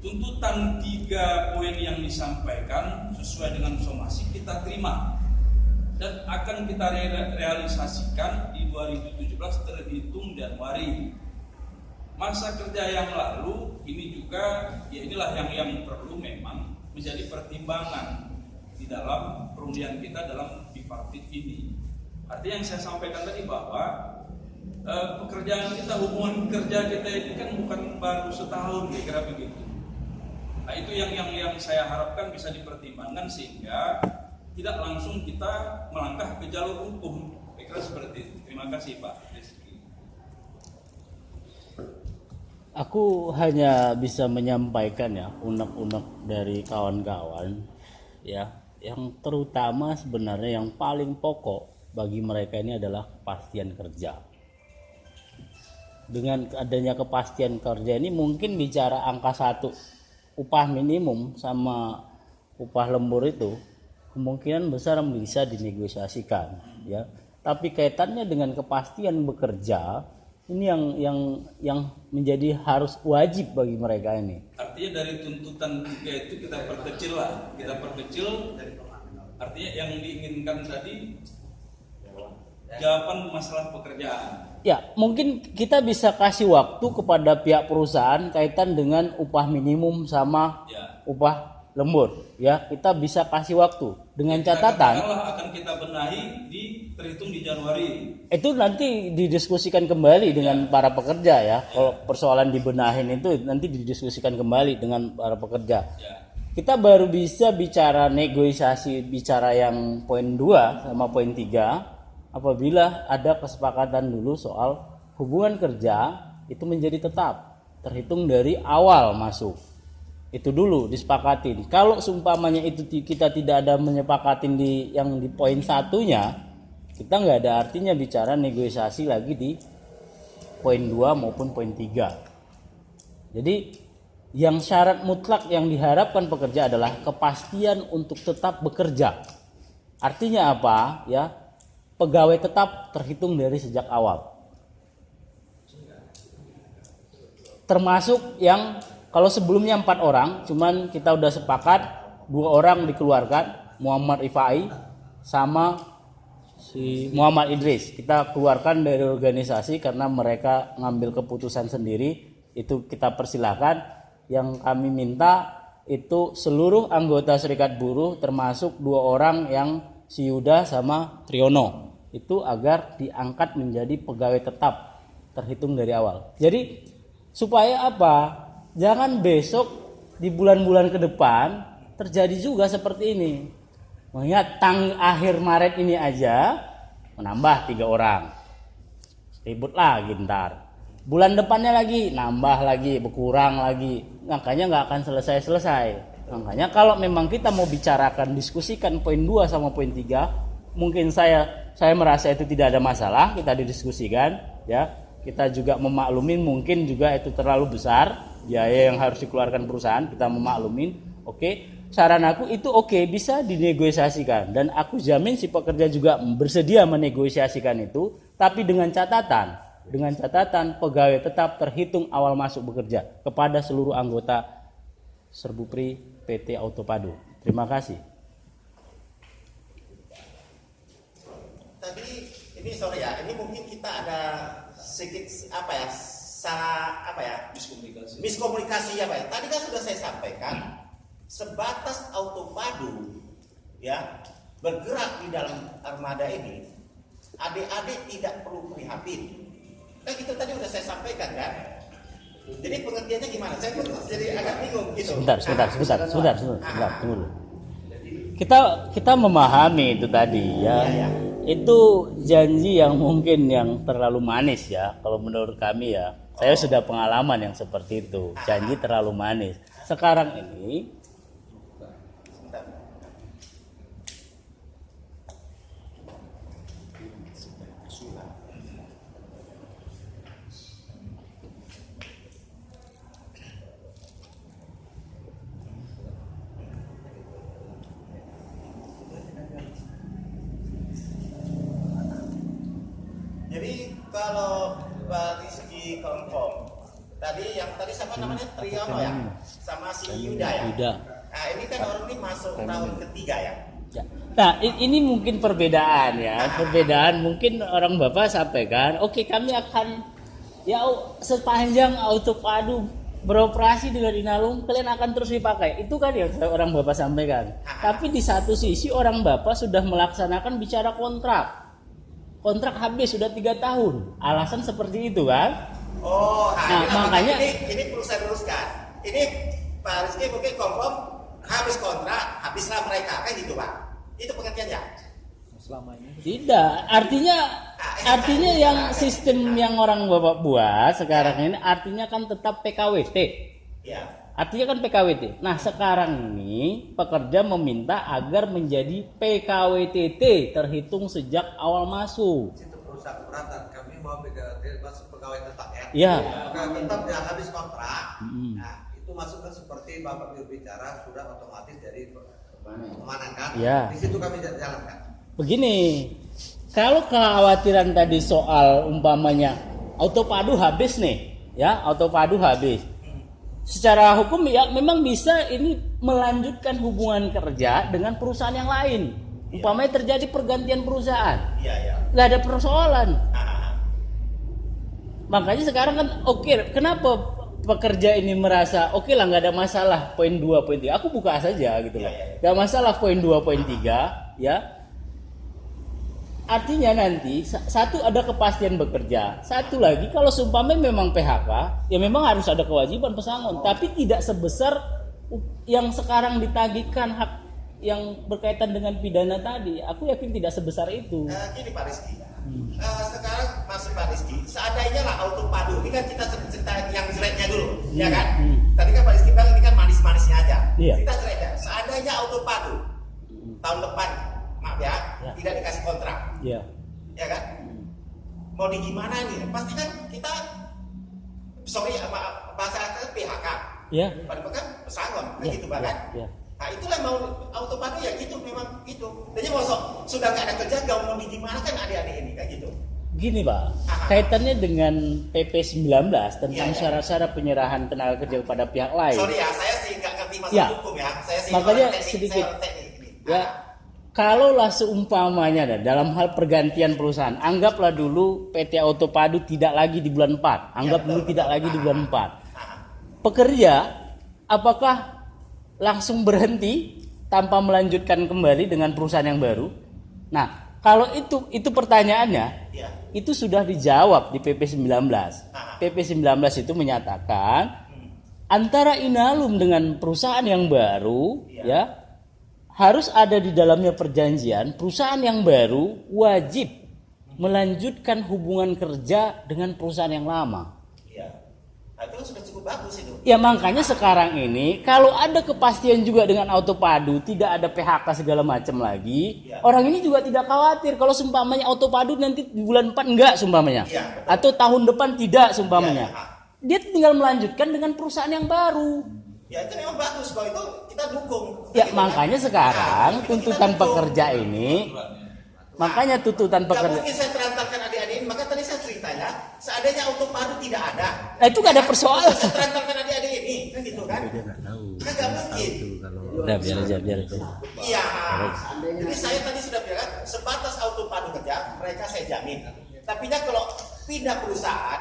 tuntutan 3 poin yang disampaikan sesuai dengan somasi kita terima dan akan kita realisasikan di 2017 terhitung Januari. Masa kerja yang lalu ini juga, ya inilah yang perlu memang menjadi pertimbangan di dalam perundian kita dalam bipartit ini. Artinya yang saya sampaikan tadi bahwa pekerjaan kita, hubungan kerja kita ini kan bukan baru setahun, kira-kira begitu. Nah, itu yang saya harapkan bisa dipertimbangkan sehingga tidak langsung kita melangkah ke jalur hukum. Kira-kira seperti itu. Terima kasih Pak Rizky. Aku hanya bisa menyampaikan ya unek-unek dari kawan-kawan ya, yang terutama sebenarnya yang paling pokok bagi mereka ini adalah kepastian kerja. Dengan adanya kepastian kerja ini mungkin bicara angka 1 upah minimum sama upah lembur itu kemungkinan besar bisa dinegosiasikan ya. Tapi kaitannya dengan kepastian bekerja ini yang menjadi harus wajib bagi mereka ini. Artinya dari tuntutan 3 itu kita perkecil lah, artinya yang diinginkan tadi jawaban masalah pekerjaan. Ya, mungkin kita bisa kasih waktu kepada pihak perusahaan kaitan dengan upah minimum sama upah lembur. Ya, kita bisa kasih waktu dengan catatan. Akan kita benahi terhitung di Januari. Itu nanti didiskusikan kembali dengan para pekerja ya. Kalau persoalan dibenahin itu nanti didiskusikan kembali dengan para pekerja. Kita baru bisa bicara negosiasi, bicara yang poin 2 sama poin 3 apabila ada kesepakatan dulu soal hubungan kerja itu menjadi tetap terhitung dari awal masuk. Itu dulu disepakatin. Kalau seumpamanya itu kita tidak ada menyepakatin di poin 1-nya, kita nggak ada artinya bicara negosiasi lagi di poin 2 maupun poin 3. Jadi yang syarat mutlak yang diharapkan pekerja adalah kepastian untuk tetap bekerja. Artinya apa? Ya, pegawai tetap terhitung dari sejak awal. Termasuk yang kalau sebelumnya 4 orang, cuman kita udah sepakat 2 orang dikeluarkan, Muhammad Rifai sama si Muhammad Idris. Kita keluarkan dari organisasi karena mereka ngambil keputusan sendiri, itu kita persilahkan. Yang kami minta itu seluruh anggota serikat buruh termasuk 2 orang yang si Yuda sama Triono itu agar diangkat menjadi pegawai tetap terhitung dari awal. Jadi supaya apa? Jangan besok di bulan-bulan ke depan terjadi juga seperti ini. Mengingat akhir Maret ini aja menambah 3 orang. Ribut lagi ntar. Bulan depannya lagi nambah lagi, berkurang lagi. makanya nggak akan selesai. Makanya kalau memang kita mau bicarakan, diskusikan poin 2 sama poin 3, mungkin saya merasa itu tidak ada masalah, kita didiskusikan, ya. Kita juga memaklumin mungkin juga itu terlalu besar biaya yang harus dikeluarkan perusahaan, kita memaklumin. Oke, saran aku itu oke, bisa dinegosiasikan, dan aku jamin si pekerja juga bersedia menegosiasikan itu, tapi dengan catatan pegawai tetap terhitung awal masuk bekerja kepada seluruh anggota Serbupri PT Autopadu. Terima kasih. Tadi ini sorry ya, ini mungkin kita ada sedikit miskomunikasi ya Pak ya. Tadi kan sudah saya sampaikan, sebatas Autopadu ya bergerak di dalam armada ini, adik-adik tidak perlu prihatin. Kan gitu tadi sudah saya sampaikan kan. Jadi pengertiannya gimana? Saya pun jadi agak bingung gitu. Sebentar, tunggu. Kita memahami itu tadi ya. Iya. Itu janji yang mungkin yang terlalu manis ya. Kalau menurut kami ya, saya sudah pengalaman yang seperti itu. Janji terlalu manis. Sekarang ini jadi kalau dari segi confirm tadi siapa namanya Triyono ya sama si Yuda ya. Nah ini kan orang ini masuk tahun ketiga ya. Nah ini mungkin perbedaan ya. Perbedaan mungkin orang Bapak sampaikan, oke kami akan ya sepanjang Autopadu beroperasi dengan Inalum kalian akan terus dipakai. Itu kan yang orang Bapak sampaikan. Tapi di satu sisi orang Bapak sudah melaksanakan bicara kontrak habis sudah 3 tahun. Alasan seperti itu kan? Oh, makanya ini perlu saya luruskan. Ini Pak Rizky mungkin confirm habis kontrak, habislah mereka kan gitu Pak. Itu pengertiannya. Selama ini tidak, artinya yang sistem yang orang Bapak buat sekarang ini artinya kan tetap PKWT. Ya. Artinya kan PKWT. Nah sekarang ini pekerja meminta agar menjadi PKWTT terhitung sejak awal masuk. Itu perusahaan peratan, kami mau masuk pegawai tetap ya. Iya. Pegawai tetap yang habis kontrak. Nah itu masukkan seperti Bapak berbicara sudah otomatis dari kemana kan? Iya. Di situ kami jalankan. Begini, kalau kekhawatiran tadi soal umpamanya Autopadu habis nih, ya Autopadu habis. Secara hukum ya memang bisa ini melanjutkan hubungan kerja dengan perusahaan yang lain. Umpamanya terjadi pergantian perusahaan. Iya. Nggak ada persoalan. Makanya sekarang kan oke, kenapa pekerja ini merasa oke lah nggak ada masalah poin 2 poin 3. Aku buka saja gitu loh. Nggak masalah poin 2 poin 3 ya. Artinya nanti satu ada kepastian bekerja, satu lagi kalau seumpamanya memang PHK ya memang harus ada kewajiban pesangon, tapi tidak sebesar yang sekarang ditagihkan hak yang berkaitan dengan pidana tadi. Aku yakin tidak sebesar itu. Gini Pak Rizky, sekarang masuk Pak Rizky, seandainya lah Autopadu ini kan kita cerita yang jeleknya dulu, ya kan? Tadi kan Pak Rizky bilang ini kan manis-manisnya aja. Kita cerita, seandainya Autopadu tahun depan maaf ya, tidak dikasih kontrak, ya kan? Mau di gimana ini? Pasti kan kita, bahasa PHK, padahal kan pesangon, gitu kan? Nah itulah mau Autopadu ya gitu, memang gitu. Jadi mau sudah nggak ada kerja, gak mau di gimana kan adik-adik ini kayak gitu. Gini Pak, kaitannya dengan PP 19 tentang syarat-syarat penyerahan tenaga kerja kepada pihak lain. Sorry ya, saya sih nggak ngerti masalah hukum ya. Saya sih makanya teknik, sedikit. Ya. Kalaulah seumpamanya dalam hal pergantian perusahaan, anggaplah dulu PT Autopadu tidak lagi di bulan 4, anggap dulu tidak lagi di bulan 4. Pekerja apakah langsung berhenti tanpa melanjutkan kembali dengan perusahaan yang baru? Nah, kalau itu pertanyaannya, itu sudah dijawab di PP 19. PP 19 itu menyatakan antara Inalum dengan perusahaan yang baru, ya harus ada di dalamnya perjanjian. Perusahaan yang baru wajib melanjutkan hubungan kerja dengan perusahaan yang lama. Iya. Nah, itu sudah cukup bagus itu. Ya makanya sekarang ini kalau ada kepastian juga dengan auto padu, tidak ada PHK segala macam lagi, Ya. orang ini juga tidak khawatir kalau seumpamanya auto padu nanti di bulan 4 enggak seumpamanya. Ya, betul. Atau tahun depan tidak seumpamanya. Ya, Dia tinggal melanjutkan dengan perusahaan yang baru. ya itu memang bagus, kalau itu kita dukung. Ya Gitu, makanya kan? sekarang Nah, tuntutan kita dukung. pekerja ini, makanya tuntutan Gak pekerja. mungkin saya terantarkan adik-adik ini, maka tadi saya ceritanya, seandainya auto padu tidak ada. Nah itu gak ada persoalan. Saya terantarkan adik-adik ini, kan gitu kan? Kan gak mungkin. Udah biar aja. Iya. Jadi saya tadi sudah bilang, sebatas auto padu kerja, mereka saya jamin. Tapi kalau pindah perusahaan,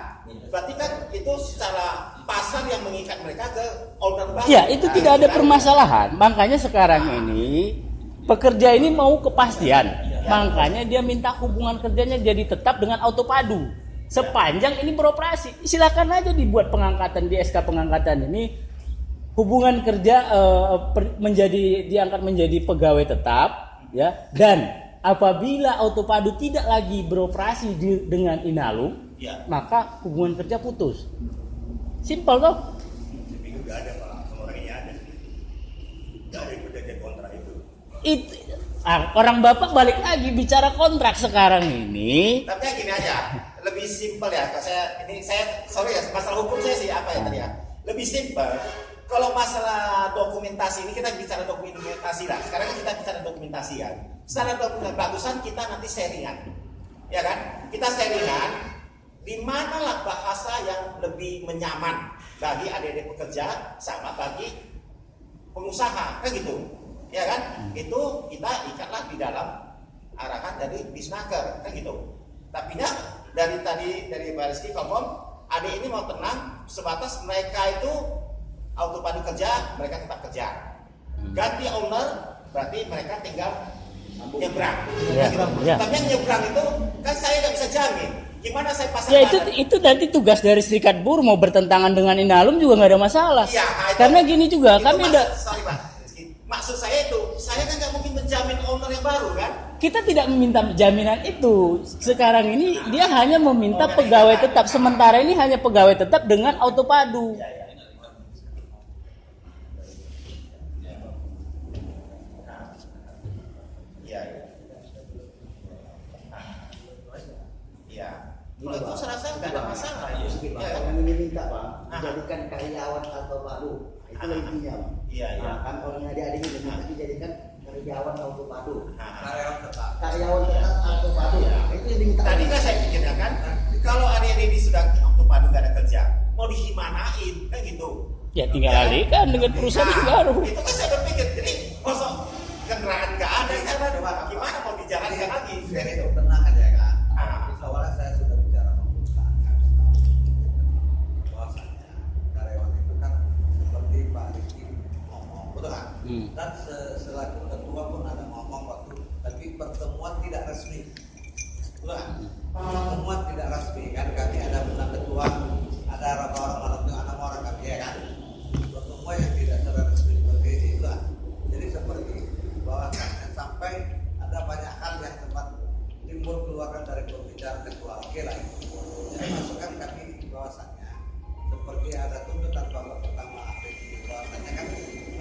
berarti kan itu secara pasar yang mengikat mereka ke owner baru. Ya itu Nah, tidak ada kan? permasalahan. Makanya sekarang ini pekerja ini mau kepastian. Makanya dia minta hubungan kerjanya jadi tetap dengan auto padu. Sepanjang ini beroperasi, silakan aja dibuat pengangkatan di SK pengangkatan ini hubungan kerja diangkat menjadi pegawai tetap, ya. Dan apabila auto padu tidak lagi beroperasi dengan Inalum, Ya. maka hubungan kerja putus. Simpel toh. Saya pikir nggak ada Pak, sama orang ini ada. Nggak ada yang berjanji kontrak itu. Orang bapak balik lagi bicara kontrak sekarang ini. Tapi ya gini aja, lebih simpel ya. Sorry ya, masalah hukum saya sih apa ya tadi ya. Lebih simpel. Kalau masalah dokumentasi ini kita bicara dokumentasi lah. Sekarang kita bicara dokumentasi kan. Secara dokumentasi bagusan kita nanti sharingan, ya kan? Kita sharingan di manalah bahasa yang lebih menyaman bagi adik-adik pekerja sama bagi pengusaha, kan gitu, ya kan? Itu kita ikatlah di dalam arahan dari Bisnaker, kan gitu. Tapi dari Pak Rizky confirm, adik ini mau tenang sebatas mereka itu auto padu kerja, mereka tetap kerja. Ganti owner, berarti mereka tinggal nyebrang. Ya, Gitu. ya. Tapi yang nyebrang itu kan saya nggak bisa jamin. Gimana saya pasang Ya badan? itu nanti tugas dari Serikat Buruh, mau bertentangan dengan Inalum juga nggak ada masalah. Iya, nah itu- Karena gini juga itu kami udah sorry Pak Rizky. Maksud saya itu, saya kan nggak mungkin menjamin owner yang baru kan? kita tidak meminta jaminan itu. Sekarang ini dia hanya meminta pegawai tetap. Sementara ini hanya pegawai tetap dengan auto padu. Iya. Iya. Kalau itu saya rasa nggak ada masalah. Ya, kan? Kami diminta Pak, dijadikan karyawan auto padu. Itu intinya Pak. Iya, iya. Nah, kan orang adik-adik ini diminta dijadikan karyawan auto padu. Karyawan tetap. Karyawan tetap auto padu. Itu yang diminta. Tadi kan saya pikirnya kan, kalau adik-adik ini sudah auto padu nggak ada kerja, mau digimanain kan gitu. Ya tinggal alihkan dengan perusahaan yang baru. Itu kan saya berpikir, jadi kosong kendaraan nggak ada di sana, gimana mau dijalankan lagi? Kan itu. Tenang aja kan. Ah. Awalnya saya sudah bicara sama perusahaan kan, bahwasanya karyawan itu kan seperti Pak Rizky ngomong, betul kan? Dan selaku ketua pun ada ngomong waktu tapi pertemuan tidak resmi, betul kan? Pertemuan tidak resmi kan, kami ada undang ketua, ada orang kami ya kan. Pertemuan yang tidak secara resmi seperti itu lah. Jadi seperti bahwasanya sampai ada banyak hal yang sempat timbul keluarkan dari pembicaraan ketua, oke lah itu. Jadi masukkan kami bahwasanya seperti ada tuntutan bapak pertama bahwasanya kan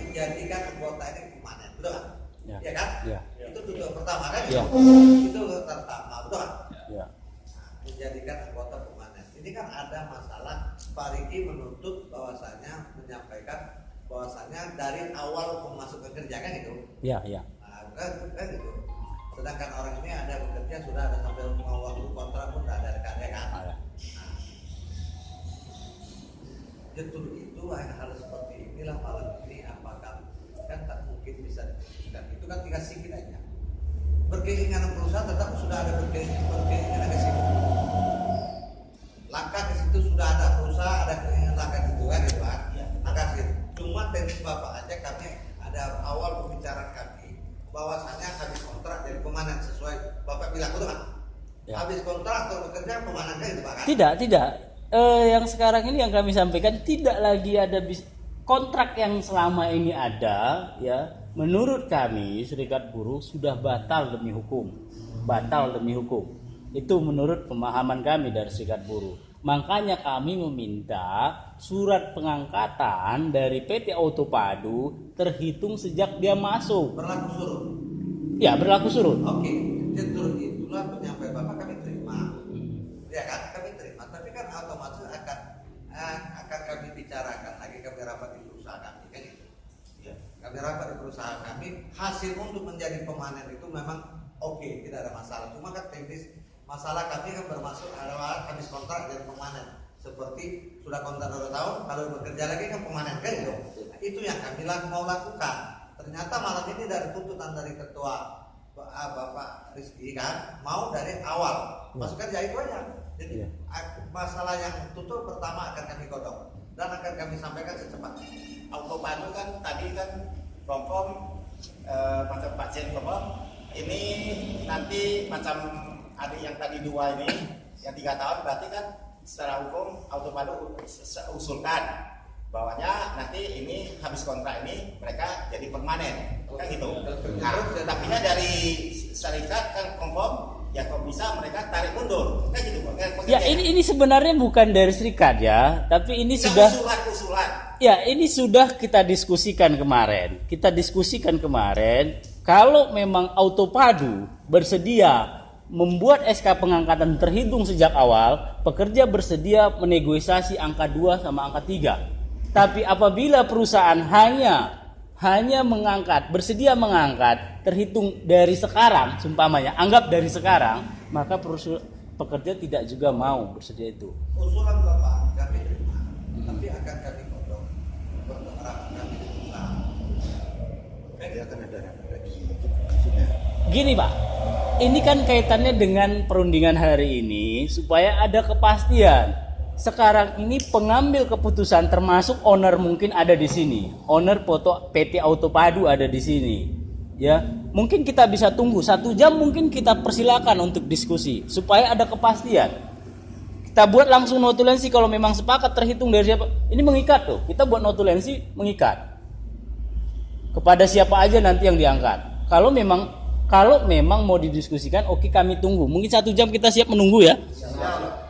menjadikan anggota ini permanen, betul kan? Ya. Ya kan? Ya. Itu tuntutan pertama kan? Ya. Itu pertama, betul kan? Ya. Menjadikan anggota permanen. Ini kan ada masalah Pak Riki menuntut bahwasanya menyampaikan bahwasanya dari awal pemasukan kerja kan itu. Ya, ya. Nah, kan gitu. Sedangkan orang ini ada bekerja sudah ada sampai waktu kontrak pun sudah ada rekannya kan. Ada. Nah, justru itu hal seperti inilah malam ini apakah kan tak mungkin bisa diputuskan. Itu kan tinggal sikit aja. Berkeinginan perusahaan tetap sudah ada berkeinginan ke situ. Langkah ke situ sudah ada perusahaan ada keinginan langkah itu kan ya Pak. Langkah situ. Cuma teknis Bapak aja kami ada awal pembicaraan kami bahwasanya habis kontrak jadi pemanen sesuai Bapak bilang betul kan? Ya. Habis kontrak atau bekerja pemanen kan itu Pak kan? Tidak. Yang sekarang ini yang kami sampaikan tidak lagi ada kontrak yang selama ini ada, ya. Menurut kami Serikat Buruh sudah batal demi hukum. Itu menurut pemahaman kami dari Serikat Buruh. Makanya kami meminta surat pengangkatan dari PT Auto Padu terhitung sejak dia masuk. Berlaku surut. Ya, berlaku surut. Oke, surut itulah penyampaian Bapak kami terima. Ya kan, kami terima. Tapi kan otomatis akan kami bicarakan lagi, kami rapat di perusahaan kami kan gitu. Ya, kami rapat di perusahaan kami. Hasil untuk menjadi pemanen itu memang oke, tidak ada masalah. Cuma kan teknis masalah kami kan bermaksud adalah habis kontrak dari pemanen. Seperti sudah kontrak 2 tahun, kalau bekerja lagi kan pemanen kan gitu. Itu yang kami mau lakukan. Ternyata malam ini dari tuntutan dari ketua Bapak Rizky kan mau dari awal masuk kerja itu aja. Jadi masalah yang tutup pertama akan kami godok dan akan kami sampaikan secepatnya. Auto Padu kan tadi kan confirm macam Pak Jen confirm ini nanti macam ada yang tadi 2 ini yang 3 tahun berarti kan secara hukum Auto Padu usulkan bahwanya nanti ini habis kontrak ini mereka jadi permanen kan gitu. Nah, tapi dari syarikat kan confirm ya kok bisa mereka tarik mundur kan gitu. Ya ini sebenarnya bukan dari serikat ya, tapi ini sudah usulan. Ya ini sudah kita diskusikan kemarin. Kalau memang Auto Padu bersedia membuat SK pengangkatan terhitung sejak awal, pekerja bersedia menegosiasi angka 2 sama angka 3. Tapi apabila perusahaan hanya bersedia mengangkat terhitung dari sekarang, umpamanya anggap dari sekarang, maka pekerja tidak juga mau bersedia itu. Usulan Bapak kami terima, tapi akan kami godok berharap kami perusahaan. Dia akan ada lagi. Gini Pak, ini kan kaitannya dengan perundingan hari ini supaya ada kepastian. Sekarang ini pengambil keputusan termasuk owner mungkin ada di sini. Owner PT Auto Padu ada di sini. Ya, mungkin kita bisa tunggu 1 jam, mungkin kita persilakan untuk diskusi supaya ada kepastian. Kita buat langsung notulensi kalau memang sepakat terhitung dari siapa. Ini mengikat tuh. Kita buat notulensi mengikat. Kepada siapa aja nanti yang diangkat. Kalau memang mau didiskusikan, oke kami tunggu. Mungkin 1 jam kita siap menunggu ya. Siap.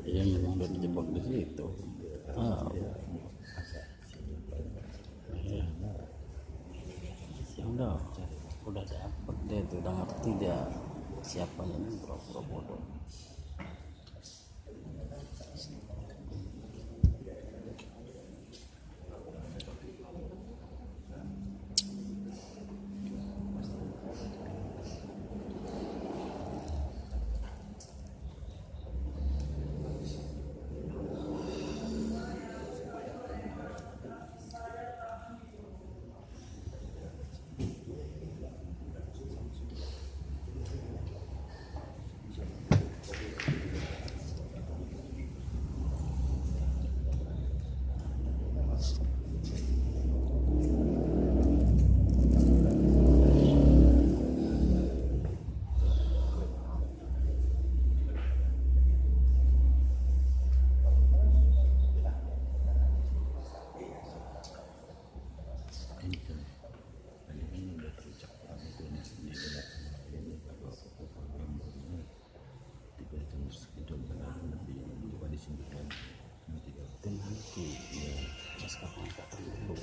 Iya memang udah dijebak di situ. Ya udah dapet deh tuh, udah ngerti dia siapanya ini pura-pura bodoh. SK pengangkatan dulu.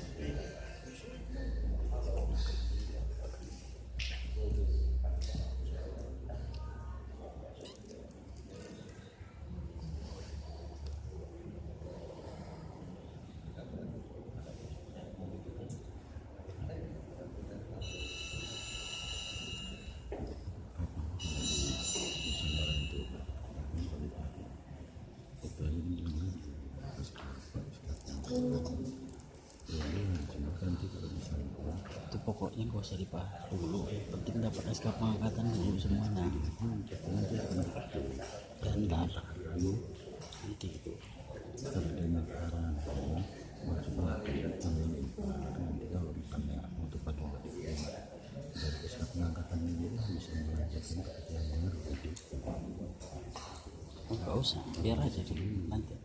Itu pokoknya gak usah dibahas dulu, yang penting dapat SK pengangkatan dulu semuanya. Dan ntar nanti itu nggak usah, biar aja dulu nanti.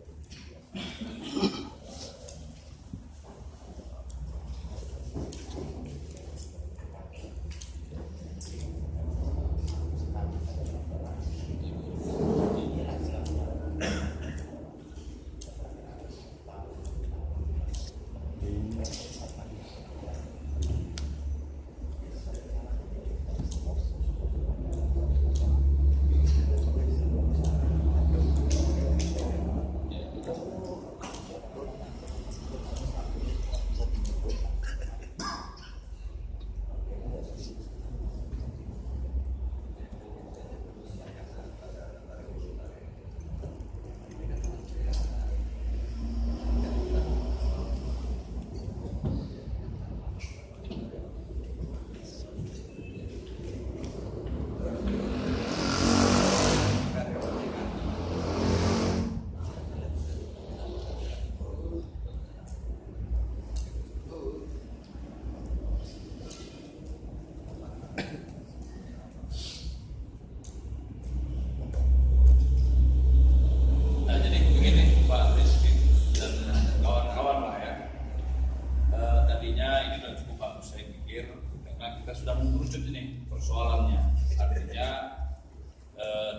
Persoalannya artinya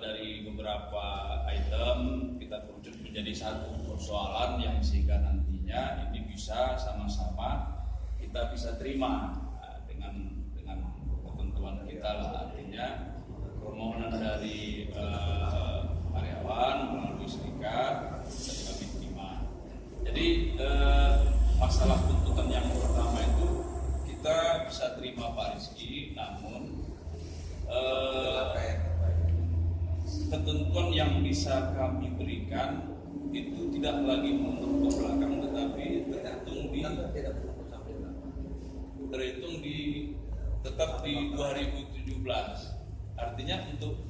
dari beberapa item kita kerucut menjadi satu persoalan yang sehingga nantinya ini bisa sama-sama kita bisa terima dengan ketentuan kita lah, artinya permohonan dari karyawan melalui serikat bisa kami terima. Jadi masalah tuntutan yang pertama itu kita bisa terima Pak Rizky, namun ketentuan yang bisa kami berikan itu tidak lagi mundur ke belakang, tetapi tetap di 2017. Artinya untuk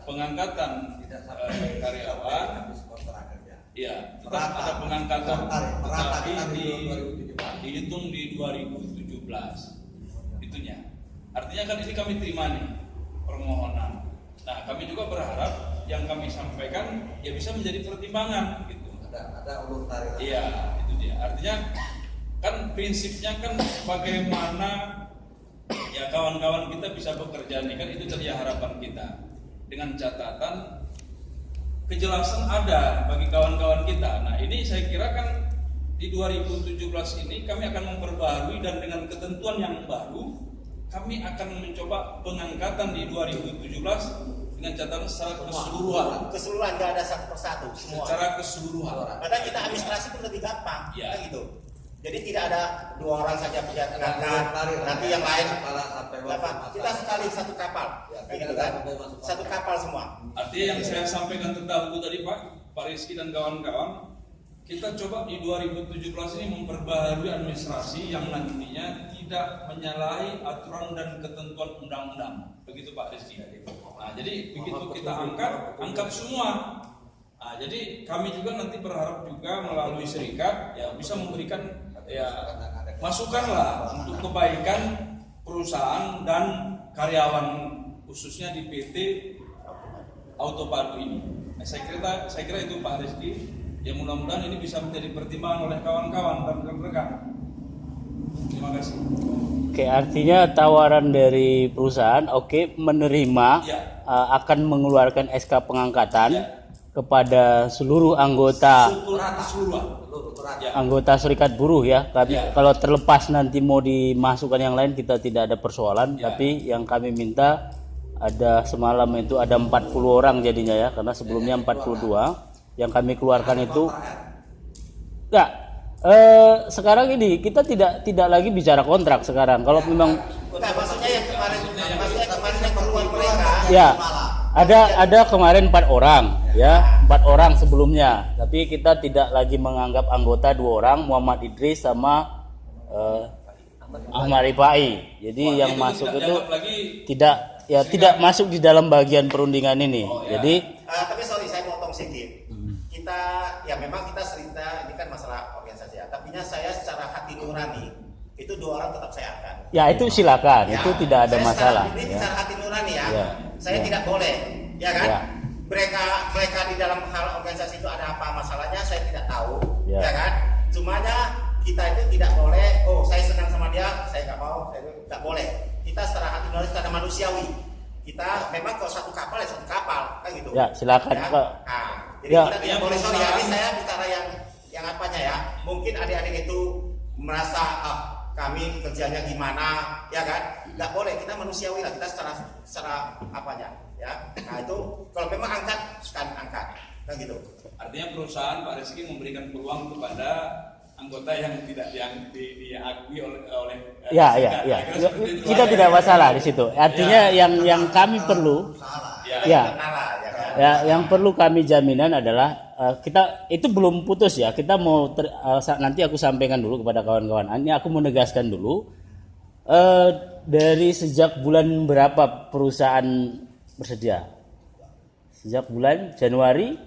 pengangkatan karyawan, ya tetap ada pengangkatan, tetapi dihitung di 2017 itunya. Artinya kan ini kami terima nih permohonan. Nah, kami juga berharap yang kami sampaikan ya bisa menjadi pertimbangan gitu. Ada ulur tarik. Iya, itu dia. Artinya kan prinsipnya kan bagaimana ya kawan-kawan kita bisa bekerja nih, kan itu tadi harapan kita. Dengan catatan kejelasan ada bagi kawan-kawan kita. Nah, ini saya kira kan di 2017 ini kami akan memperbarui, dan dengan ketentuan yang baru kami akan mencoba pengangkatan di 2017 dengan catatan secara keseluruhan. Keseluruhan, nggak ada satu persatu, semua. Secara keseluruhan. Karena kita administrasi pun lebih gampang, ya. gitu. Jadi tidak ada 2 orang saja pejabat nanti yang lain kita sekali satu kapal, gitu kan? Satu kapal semua. Artinya yang saya sampaikan terdahulu tadi Pak Rizky dan kawan-kawan, kita coba di 2017 ini memperbaharui administrasi yang nantinya tidak menyalahi aturan dan ketentuan undang-undang. Begitu Pak Rizky. Nah, jadi begitu kita angkat semua. Nah, jadi kami juga nanti berharap juga melalui serikat ya bisa memberikan ya masukan lah untuk kebaikan perusahaan dan karyawan, khususnya di PT Autopadu ini. Nah, saya kira itu Pak Rizky. Ya mudah-mudahan ini bisa menjadi pertimbangan oleh kawan-kawan dan rekan-rekan. Terima kasih. Oke, artinya tawaran dari perusahaan menerima, ya. Akan mengeluarkan SK pengangkatan, ya. kepada seluruh anggota Ya. anggota serikat buruh ya. Kami kalau terlepas nanti mau dimasukkan yang lain kita tidak ada persoalan, tapi yang kami minta ada semalam itu ada 40 orang jadinya ya, karena sebelumnya 42 yang kami keluarkan itu enggak. Sekarang ini kita tidak lagi bicara kontrak sekarang. Kalau memang Maksudnya yang kemarin yang keluar mereka. ya ada kemarin 4 orang ya, 4 orang sebelumnya, tapi kita tidak lagi menganggap anggota 2 orang, Muhammad Idris sama Ahmad Rifai. Jadi yang masuk itu tidak masuk di dalam bagian perundingan ini. Jadi Tapi sorry saya potong sedikit. Kita ya memang kita cerita ini kan masalah organisasi ya. Tapi saya secara hati nurani itu 2 orang tetap saya akan. ya itu silakan, Ya. itu tidak ada Saya masalah. Ini Ya. secara hati nurani ya. Ya. Saya Ya. tidak boleh, ya kan? Ya. Mereka di dalam hal organisasi itu ada apa masalahnya saya tidak tahu, Ya. ya kan? Cumanya kita itu tidak boleh. Oh saya senang sama dia, saya nggak mau, saya nggak boleh. Kita secara hati nurani, secara manusiawi. Kita memang kalau satu kapal ya satu kapal, kan gitu. Ya, silakan, Ya? Pak. Nah, jadi Ya. kita tidak boleh sorry. Ini saya bicara yang apanya ya. Mungkin adik-adik itu merasa kami kerjanya gimana, ya kan? Nggak boleh, kita manusiawi lah, kita secara apanya, ya. Nah itu kalau memang angkat, sekali angkat, kan gitu. Artinya perusahaan Pak Rizky memberikan peluang kepada anggota yang tidak diakui oleh Ya, serikat. ya. Kira-kira seperti itu. Kita tidak masalah di situ. Artinya yang kami perlu ya. Ya, yang perlu kami jaminan adalah kita itu belum putus ya. Kita mau nanti aku sampaikan dulu kepada kawan-kawan. Ini aku menegaskan dulu. Dari sejak bulan berapa perusahaan bersedia? Sejak bulan Januari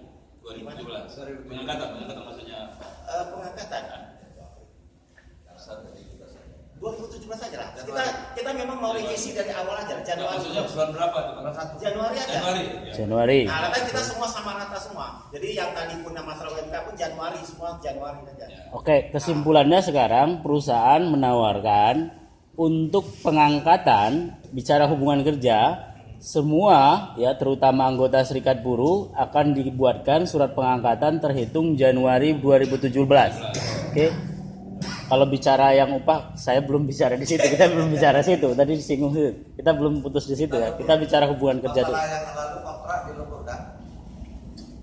2017. Pengangkatan maksudnya. Pengangkatan 2017 saja lah. Kita memang mau revisi dari awal aja, Januari. Maksudnya bulan berapa tuh? Januari aja. Januari. Nah, kan kita semua sama rata semua. Jadi yang tadi punya masalah UMK pun Januari semua Januari aja. Oke, kesimpulannya sekarang perusahaan menawarkan untuk pengangkatan bicara hubungan kerja semua ya terutama anggota serikat buruh akan dibuatkan surat pengangkatan terhitung Januari 2017. Oke. Kalau bicara yang upah saya belum bicara di situ. Kita belum bicara situ. Tadi disinggung situ. Kita belum putus di situ ya. Kita bicara hubungan kerja dulu. Masalah yang lalu kontrak dilumpuhkan.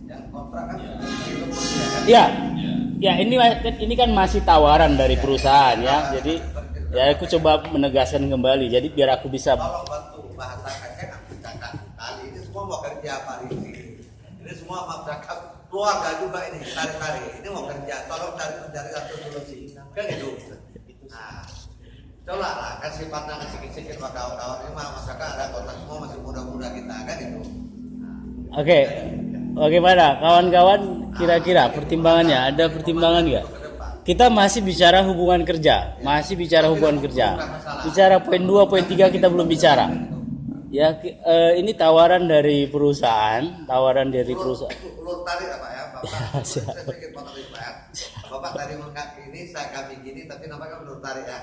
Yang kontrak kan dilumpuhkan kan? Ya. Ya, ini kan masih tawaran dari perusahaan ya. Jadi ya aku coba menegaskan kembali. Jadi biar aku bisa Tolong bantu bahasakannya kali ini semua mau kerja Pak Rizky. Ini semua mau berangkat keluarga juga ini tarik-tarik. Ini mau kerja. Tolong cari satu solusi. Kan gitu. Nah, coba lah kasih pandangan sedikit-sedikit sama kawan-kawan ini masyarakat ada kontak semua masih muda-muda kita kan itu. Oke. Bagaimana kawan-kawan kira-kira pertimbangannya? Ada pertimbangan nggak? Kita masih bicara hubungan kerja. Masih bicara hubungan kerja. Bicara poin 2, poin 3 kita belum bicara. Ya, ini tawaran dari perusahaan. Ulur tarik apa ya? Bapak, Ya, siap. saya sedikit potong ini Pak ya. Bapak tadi mengangkat ini, saya kami gini, tapi namanya ulur tarik ya.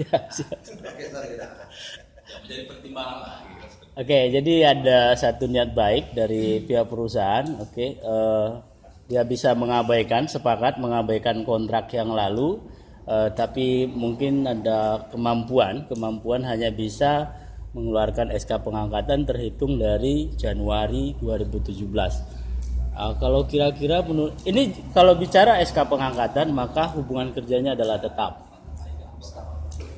Ya, siap. Oke, sorry kita. Ya, menjadi pertimbangan lah. Gitu. Oke, jadi ada satu niat baik dari pihak perusahaan. Oke, dia bisa sepakat mengabaikan kontrak yang lalu, tapi mungkin ada kemampuan hanya bisa mengeluarkan SK pengangkatan terhitung dari Januari 2017. Kalau kira-kira ini kalau bicara SK pengangkatan maka hubungan kerjanya adalah tetap.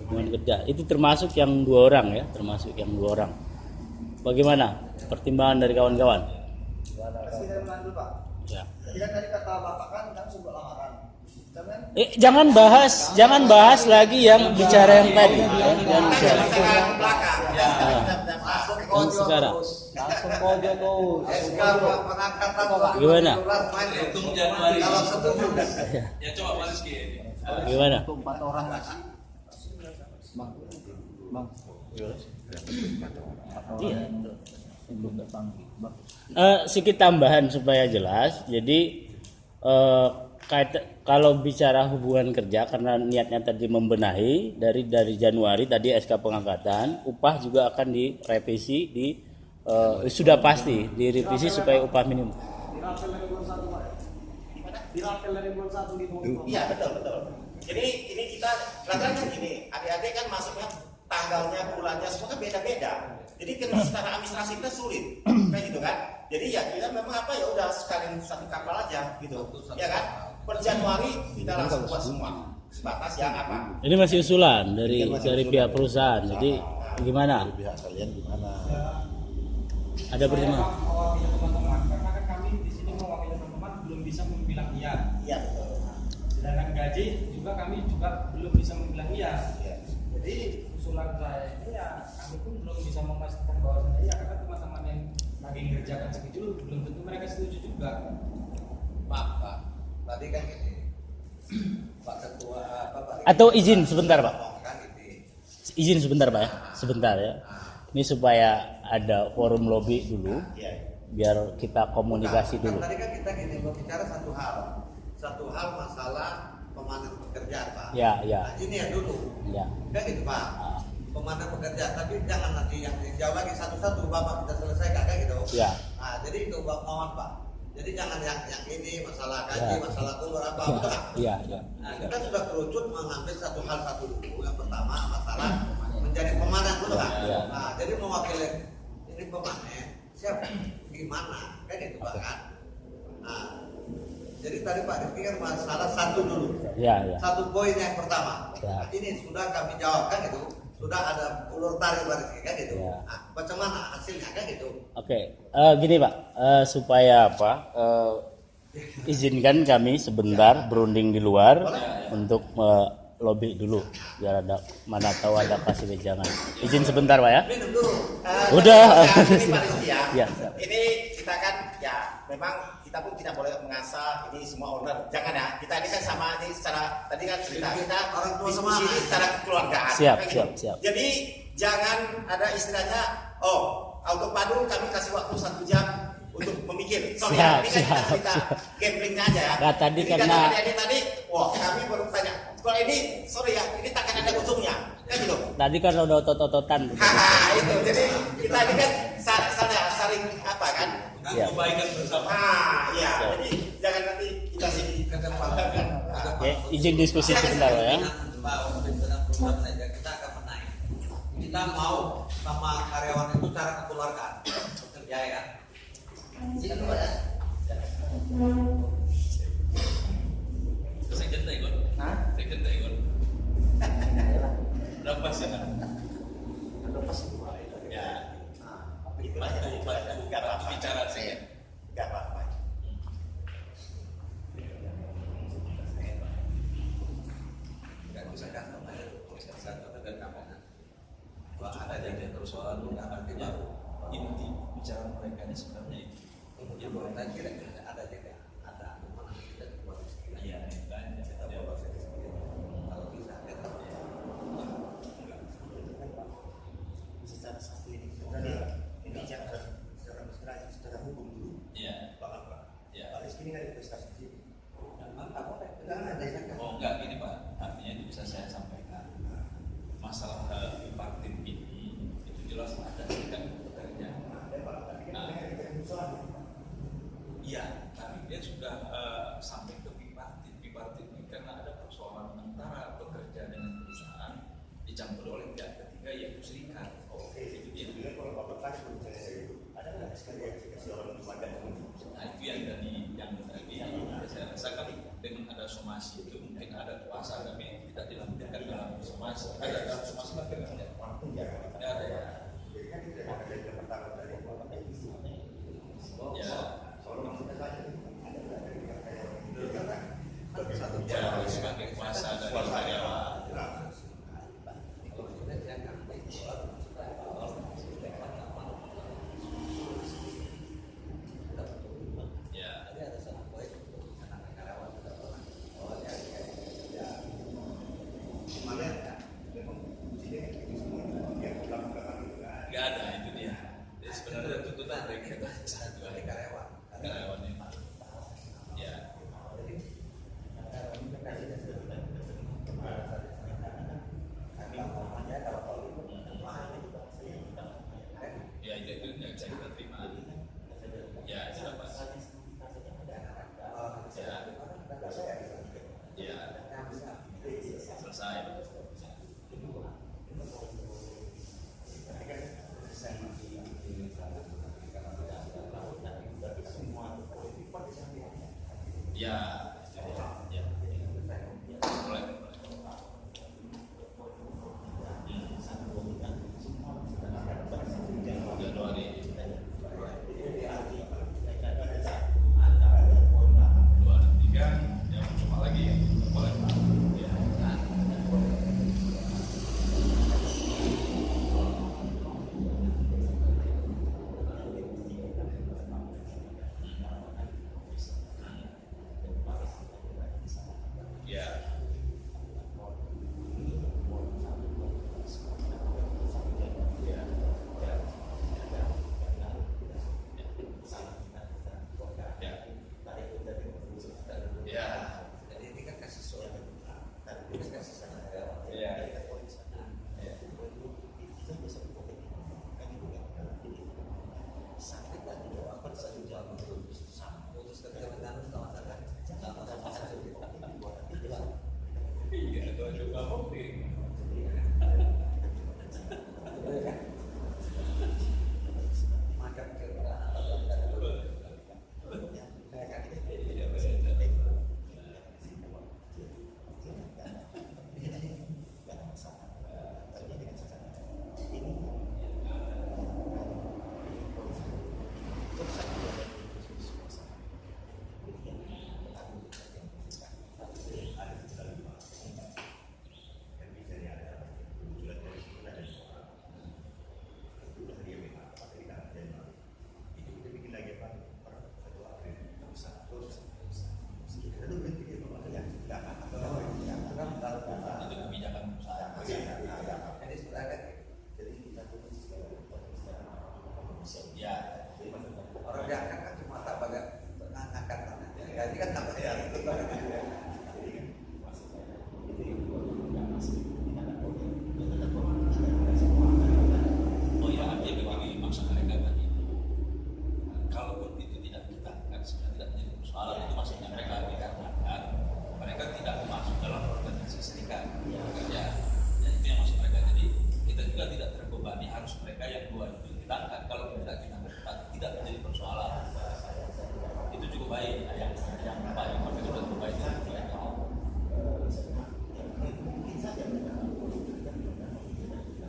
Hubungan kerja itu termasuk yang 2 orang ya, Bagaimana pertimbangan dari kawan-kawan? Kasih dari mana dulu Pak? Ya. Jadi kan tadi kata Bapak kan sebuah lamaran. Jangan Jangan bahas lagi yang bicara yang tadi. Yang bicara. Yang sekarang. langsung pojok tuh. SK pengangkatan Gimana? Hitung Januari. Kalau setuju. Ya coba Pak Rizky ini. Gimana? Untuk 4 orang lagi. Bang. Iya. Belum datang. Bang. Sedikit tambahan supaya jelas. Jadi kalau bicara hubungan kerja karena niatnya tadi membenahi dari Januari tadi SK pengangkatan, upah juga akan direvisi sudah pasti direvisi supaya upah minimum. dirapel dari bulan 1 Pak. Gimana? Dirapel dari bulan 1 gitu. Iya betul. Jadi ini kita rata-rata gini, adik-adik kan masuknya tanggalnya, bulannya semua kan beda-beda. Jadi kan secara administrasi kita sulit, kayak gitu kan. Jadi ya kita memang apa ya udah sekalian satu kapal aja gitu, ya kan. Per Januari kita langsung buat semua. Sebatas yang apa? Ini masih usulan dari pihak perusahaan. Jadi gimana? Pihak kalian gimana? Ada pertimbangan? Mewakili teman-teman, karena kan kami di sini mewakili teman-teman belum bisa membilang iya. Iya betul. Sedangkan gaji juga kami juga belum bisa membilang iya. Iya. Jadi usulan saya ini ya kami pun belum bisa memastikan bahwa iya karena teman-teman yang lagi mengerjakan segitu belum tentu mereka setuju juga. Pak, tadi kan gini, Pak Ketua, Pak Atau izin sebentar, Pak. kan gini. Izin sebentar, Pak ya. Sebentar ya. Ini supaya ada forum lobby dulu, Iya. biar kita komunikasi Bukan, dulu. tadi kan kita gini berbicara satu hal masalah pemanen pekerjaan, Pak. Ya. Nah, ini ya dulu, Ya. kan gitu Pak. Pemanen pekerjaan, tapi jangan nanti yang dijawab lagi satu-satu Bapak kita selesaikan kan gitu. Ya. Nah, jadi itu Bapak mohon Pak. Jadi jangan yang ini masalah gaji, Ya. masalah kulur apa betul nggak? Iya. Nah, kita sudah kerucut mengambil satu hal satu dulu. Yang pertama masalah menjadi pemanen betul nggak? Ya. Nah, jadi mewakili ini pemanen siapa? Gimana? Kan itu Pak kan. Nah, jadi tadi Pak Rizky kan masalah satu dulu. Ya. Satu poin yang pertama. Ya. Nah, ini sudah kami jawab kan gitu. Sudah ada ulur tarik Pak Rizky kan gitu. Ya. Nah, bagaimana hasilnya kan gitu. Oke, gini Pak, supaya apa? Izinkan kami sebentar berunding di luar untuk lobby dulu, biar ada mana tahu ada kasih wejangan. Izin sebentar Pak ya. Minum dulu. Udah. Ini Pak Rizky ya. Ya. Ini kita kan ya memang kita pun tidak boleh mengasah ini semua owner. Jangan ya. Kita ini kan sama ini secara tadi kan cerita kita Orang tua diskusi semua. ini secara kekeluargaan. Siap, Kayak gitu. siap. Jadi jangan ada istilahnya auto padu kami kasih waktu 1 jam untuk memikir. Sorry ya, ini kan kita cerita gamblingnya aja ya. Nah, tadi Jadi karena- kata adik tadi, wah kami baru tanya. Kalau ini, sorry ya, ini takkan ada ujungnya. Kan gitu. Tadi kan udah otot-ototan. Haha, itu. Jadi kita ini kan saling apa kan? Siap. Kebaikan bersama. Iya. Jadi jangan nanti kita sini kedepankan. Oke, izin diskusi sebentar Pak ya. Pak, untuk pimpinan perusahaan saja kita akan menaik. Kita mau sama karyawan itu cara kekeluargaan bekerja ya kan. Ini Pak ya. Second tak ikut. Hah? Second tak ikut. Berapa sih? Ya. Itu aja. Enggak apa-apa. Bicara sih. Enggak apa-apa. Enggak bisa kan namanya satu dan kampanye. Wah, ada jadi persoalan lu enggak ngerti baru. Inti bicara mereka ini sebenarnya itu. Ya boleh tanya kira-kira ada juga ada mana kita buat Iya, kan. kita bawa sendiri. Kalau bisa kita Secara satu ini secara hukum dulu. Iya. Pak Iya. Rizky ini nggak ada prestasi sih. Oh enggak gini Pak, artinya itu bisa saya sampaikan. Masalah bipartit ini itu jelas ada serikat pekerja. Iya, tapi dia sudah sampai ke bipartit. Bipartit ini karena ada persoalan antara pekerja dengan perusahaan dicampur oleh pihak ketiga yaitu serikat. Oke, Itu dia. jadi kalau Bapak tanya kalau misalnya saya itu, ada nggak sekali yang dikasih orang untuk makan? Nah itu yang tadi saya rasakan dengan ada somasi itu mungkin ada kuasa kami tidak dilampirkan dalam somasi. Ada dalam somasi kan tidak ada ya. Jadi kan tidak ada yang pertama dari Bapak itu. Ya. Soalnya maksudnya tanya, ada nggak dari karyawan itu? Karena satu Ya, sebagai kuasa dari karyawan. kalau sudah jangan Ya. Tapi ada satu poin anak karyawan tidak pernah. Oh ya. Gimana ya? Nggak ada itu dia. Jadi sebenarnya tuntutan mereka itu satu Dari karyawan Ya, ya, boleh. Januari. 23 ya cuma lagi ya, boleh. Ya. Ya. Ya. Jadi ini kan kasus soal ini kan kasus karyawan. Ya. Sakit kan didoakan 1 jam putus ketegangan sama masalah sama hasil Iya, itu juga oke. makan ke Itu kebijakan perusahaan. ini sebenarnya Ya. orang diangkat kan cuma tak bagian ngangkat tangan. Gaji kan tak bayar. Oh ya, artinya begini maksud mereka tadi. Kalaupun itu tidak kita angkat, sebenarnya tidak menjadi persoalan. Itu maksudnya mereka dikatakan mereka tidak masuk dalam organisasi serikat kerja. Dan itu yang maksud mereka. Jadi kita juga tidak terbebani harus mereka yang dua itu kita angkat. Kalau tidak kita berempat, tidak menjadi persoalan. Itu cukup baik. Yang baik, mereka sudah cukup baik.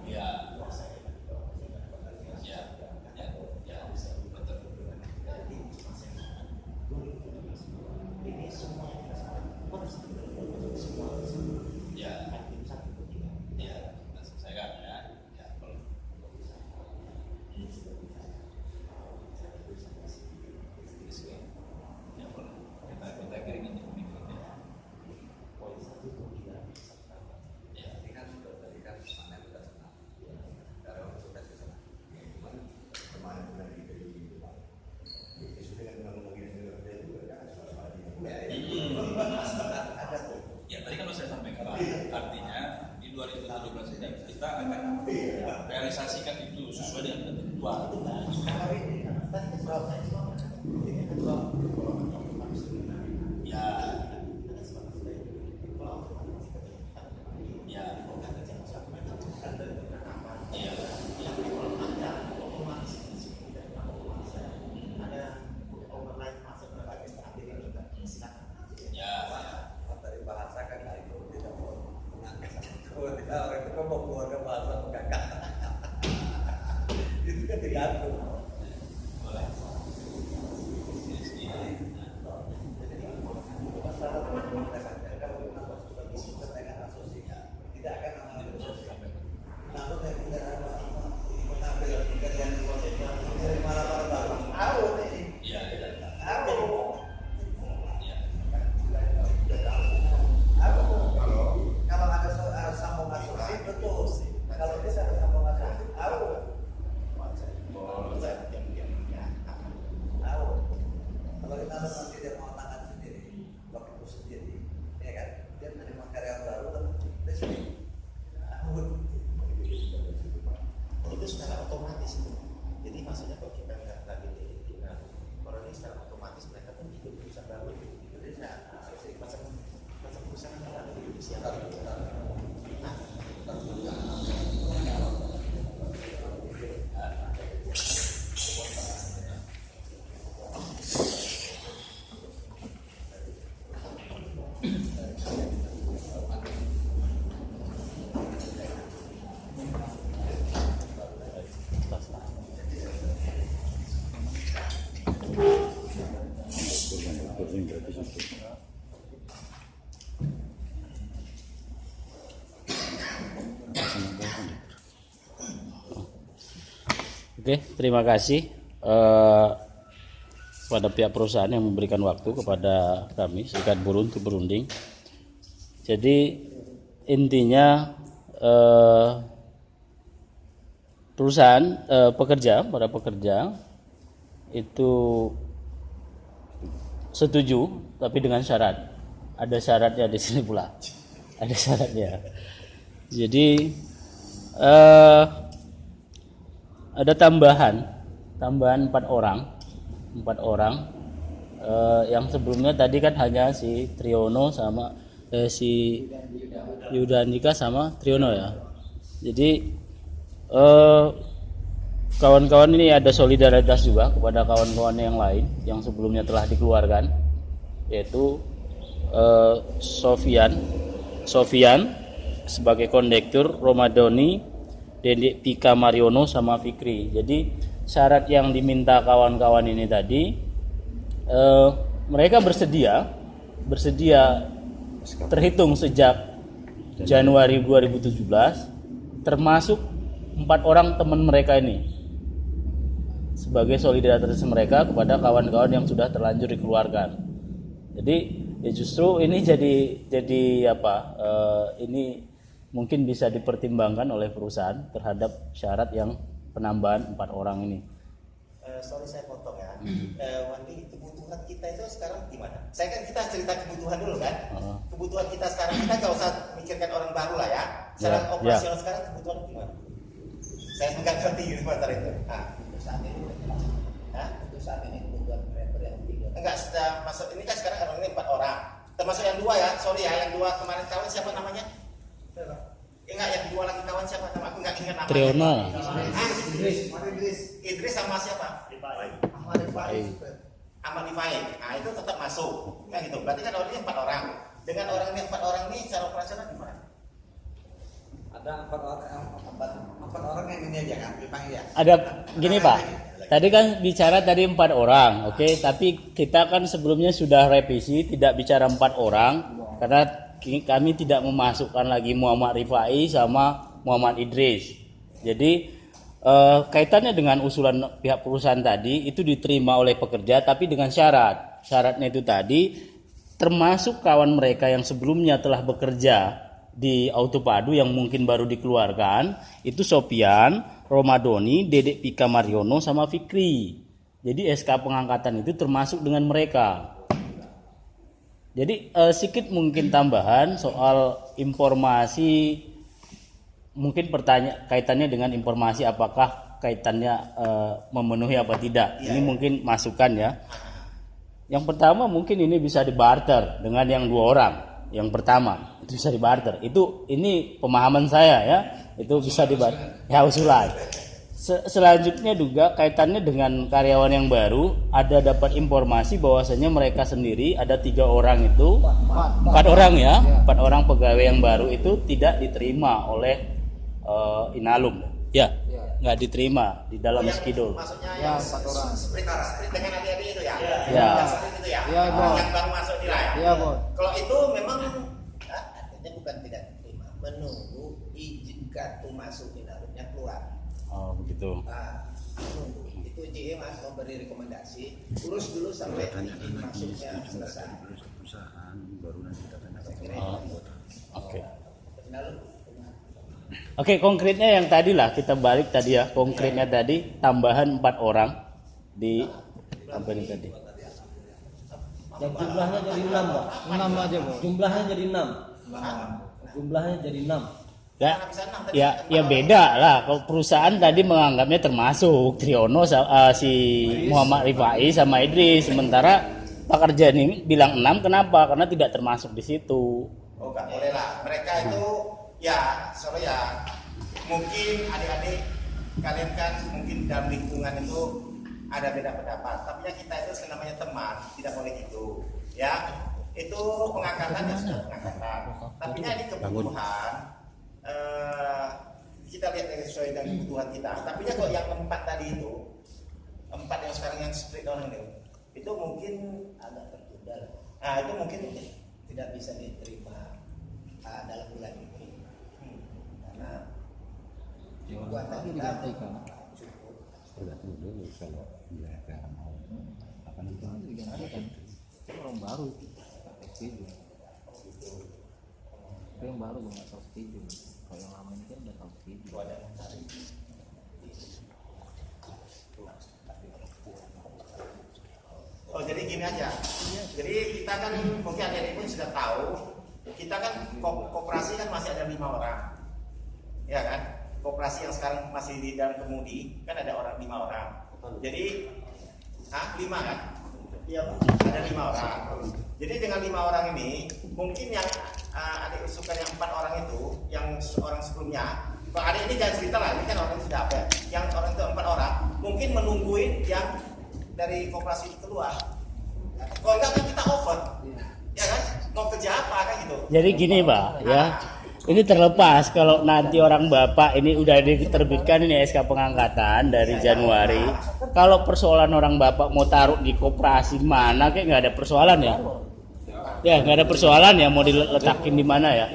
Ya. Ya, ya, ya, betul. Ya, ya, selesaikan ya. Ya, kalau ya boleh. Kita kirim ini. Oke, terima kasih pada pihak perusahaan yang memberikan waktu kepada kami Serikat Buruh untuk berunding. Jadi intinya perusahaan para pekerja itu setuju, tapi dengan syarat. Ada syaratnya di sini pula. Ada syaratnya. Jadi ada tambahan 4 orang yang sebelumnya tadi kan hanya si Triono sama si Yudandika sama Triono ya. Jadi kawan-kawan ini ada solidaritas juga kepada kawan-kawan yang lain yang sebelumnya telah dikeluarkan, yaitu Sofian sebagai kondektur, Romadoni, Dedek Pika Mariono sama Fikri. Jadi syarat yang diminta kawan-kawan ini tadi, mereka bersedia terhitung sejak Januari 2017, termasuk 4 orang teman mereka ini sebagai solidaritas mereka kepada kawan-kawan yang sudah terlanjur dikeluarkan. Jadi ya justru ini jadi ini mungkin bisa dipertimbangkan oleh perusahaan terhadap syarat yang penambahan 4 orang ini. Sorry saya potong ya. Wandi, kebutuhan kita itu sekarang gimana? Kita cerita kebutuhan dulu kan. Kebutuhan kita sekarang, kita nggak usah mikirkan orang baru lah ya. Secara operasional sekarang kebutuhan gimana? Saya nggak ngerti gitu masalah itu. Untuk saat ini, untuk saat ini kebutuhan driver yang 3. Enggak, masuk ini kan sekarang orang ini 4 orang. Termasuk yang 2 ya, sorry ya, yang 2 kemarin kawan siapa namanya? Enggak, yang 2 lagi kawan siapa nama? Aku nggak ingat namanya. Triono. Idris sama siapa? Ahmad Rifai. Nah itu tetap masuk. Kan gitu. Berarti kan orangnya 4 orang. Dengan orang ini 4 orang ini secara operasional gimana? Ada 4 orang yang ini aja kan dipanggil ya. Ada gini Pak. Tadi kan bicara tadi 4 orang, oke? Tapi kita kan sebelumnya sudah revisi tidak bicara 4 orang karena kami tidak memasukkan lagi Muhammad Rifai sama Muhammad Idris. Jadi kaitannya dengan usulan pihak perusahaan tadi itu diterima oleh pekerja tapi dengan syarat. Syaratnya itu tadi termasuk kawan mereka yang sebelumnya telah bekerja di Autopadu yang mungkin baru dikeluarkan, itu Sofian, Romadoni, Dedek Pika Mariono sama Fikri. Jadi SK pengangkatan itu termasuk dengan mereka. Jadi sedikit mungkin tambahan soal informasi, mungkin kaitannya dengan informasi apakah kaitannya memenuhi apa tidak. Ini mungkin masukan ya. Yang pertama mungkin ini bisa dibarter dengan yang 2 orang. Yang pertama itu bisa dibarter. Ini pemahaman saya ya. Itu bisa dibarter. Ya usulan. Selanjutnya juga kaitannya dengan karyawan yang baru, ada dapat informasi bahwasanya mereka sendiri ada 3 orang itu, 4 orang ya, 4 orang pegawai yang baru itu tidak diterima oleh Inalum, ya, nggak diterima di dalam skidul. Maksudnya yang 4 orang. Sprint dengan adik-adik itu ya? Ya. Yang sprint itu ya? Yang baru masuk di lah ya? Iya, Bos. Kalau itu memang Artinya bukan tidak diterima, menunggu izin kartu masuk Inalumnya keluar. Oh begitu. Menunggu. Itu JE memberi rekomendasi, urus dulu sampai izin masuknya selesai. Perusahaan baru nanti kita tanyakan. Oke. Inalum. Oke, konkretnya yang tadi lah kita balik tadi ya. Konkretnya tadi tambahan 4 orang di company tadi. Dan jumlahnya jadi 6 Pak. 6 aja, Bos. Jumlahnya jadi 6. Jumlahnya jadi 6. Ya beda lah. Kalau perusahaan tadi menganggapnya termasuk Triono si Muhammad Rifai sama Idris, sementara pekerja ini bilang 6. Kenapa? Karena tidak termasuk di situ. Oh nggak boleh lah. Mereka itu ya, sorry ya, mungkin adik-adik kalian kan mungkin dalam lingkungan itu ada beda pendapat. Tapi ya kita itu namanya teman, tidak boleh gitu. Ya, itu pengangkatan ya sudah pengangkatan. Tapi ini kebutuhan. Kita lihat dari sesuai dengan kebutuhan kita. Tapi ya kok yang 4 tadi itu, 4 yang sekarang yang split orang ini, itu mungkin agak tertunda Nah itu mungkin tidak bisa diterima dalam bulan ini karena kekuatan kita cukup. Tergantung dulu kalau mereka mau apa nanti Orang baru setuju. Tapi yang baru gue nggak tahu setuju. Kalau yang lama ini kan udah tahu setuju. Oh jadi gini aja. Jadi kita kan mungkin adik-adik pun sudah tahu. Kita kan koperasi kan masih ada 5 orang, ya kan? Koperasi yang sekarang masih di dalam kemudi kan ada 5 orang. Jadi 5 kan? Iya, ada 5 orang. Jadi dengan 5 orang ini mungkin yang adik suka yang 4 orang itu, yang orang sebelumnya. Kalau adik ini jangan cerita lah, ini kan orang sudah apa? Yang orang itu 4 orang, mungkin menungguin yang dari koperasi itu keluar. Kalau enggak kan kita over, ya kan? Mau kerja apa kan gitu? Jadi gini Pak, ya. Ini terlepas kalau nanti orang bapak ini udah diterbitkan ini SK pengangkatan dari Januari. Kalau persoalan orang bapak mau taruh di koperasi mana kayak nggak ada persoalan ya. Ya nggak ada persoalan ya mau diletakin di mana ya.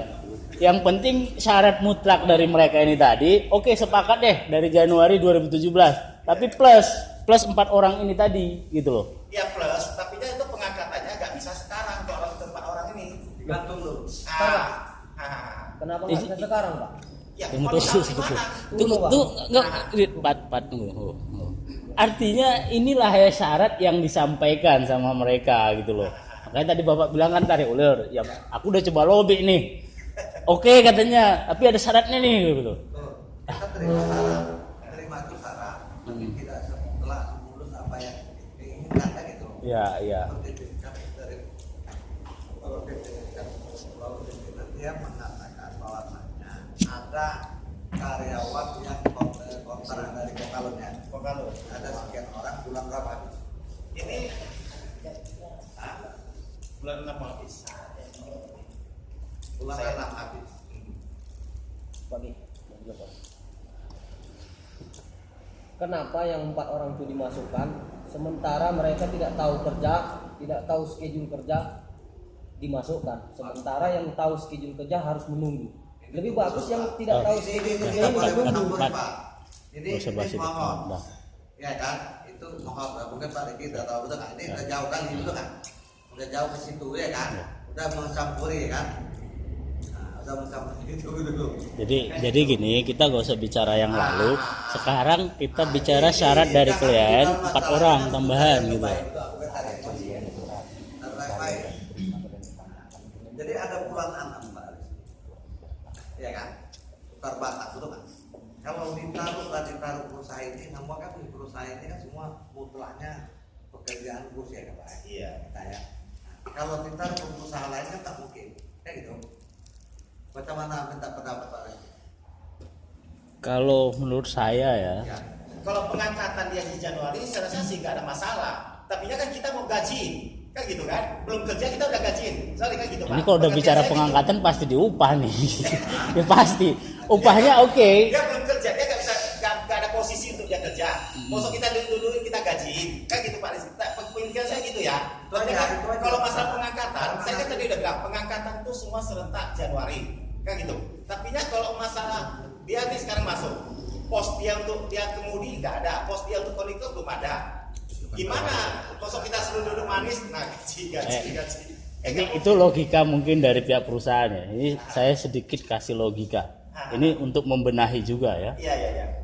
Yang penting syarat mutlak dari mereka ini tadi, oke sepakat deh dari Januari 2017. Tapi plus 4 orang ini tadi gitu loh. Ya plus, tapi itu pengangkatannya nggak bisa sekarang kalau orang 4 orang ini. Gantung dulu. Kenapa nggak bisa sekarang, Pak? Ya, Tunggu tunggu. Artinya inilah ya syarat yang disampaikan sama mereka gitu loh. Makanya tadi Bapak bilang kan tarik ulur. Ya aku udah coba lobby nih. Oke katanya, tapi ada syaratnya nih gitu. Kita terima itu syarat, tapi tidak setelah mulus apa yang diinginkan gitu. Iya. Kalau dia mengatakan bahwasannya ada karyawan yang kontrak dari Kokalun, ada sekian orang bulan berapa? Ini bulan 6 habis. Bulan 6 habis. Kenapa yang 4 orang itu dimasukkan sementara mereka tidak tahu kerja, tidak tahu schedule kerja dimasukkan. Sementara yang tahu schedule kerja harus menunggu. Lebih bagus yang tidak tahu schedule kerja ini menunggu. Ini mohon. Ya kan? Itu mohon. Mungkin Pak Riki tidak tahu betul kan? Ini udah jauh kan gitu kan? Udah jauh ke situ ya kan? Udah mencampuri ya kan? Jadi gini, kita gak usah bicara yang lalu. Sekarang kita bicara syarat dari klien 4 orang tambahan gitu. Jadi ada bulan 6 Mbak, ya kan? Putar batas itu kan. Kalau ditaruh perusahaan ini, semua kan di perusahaan ini kan semua mutlaknya pekerjaan bos ya kan Pak? Iya. Nah, kalau ditaruh perusahaan lain kan tak mungkin, kayak gitu. Bagaimana minta pendapat Pak? Kalau menurut saya ya. Kalau pengangkatan dia di Januari, saya rasa sih nggak ada masalah. Tapi kan kita mau gaji, kan gitu kan? Belum kerja kita udah gajiin, soalnya kan gitu. Ini kalau udah bicara pengangkatan gitu. Pasti diupah nih. Ya pasti. Upahnya oke. Dia belum kerja, dia nggak ada posisi untuk dia kerja. Masuk kita dulu kita gajiin, kan gitu Pak. Pemikiran saya gitu ya. Kalau masalah pengangkatan, saya kan tadi udah bilang pengangkatan itu semua serentak Januari. Kan gitu. Tapi kalau masalah dia nih sekarang masuk, pos dia untuk dia kemudi nggak ada, pos dia untuk konektor belum ada. Gimana? Kosong kita seluruh duduk manis, nah gaji. Ini itu logika mungkin dari pihak perusahaan ya. Ini saya sedikit kasih logika. Ini untuk membenahi juga ya. Iya.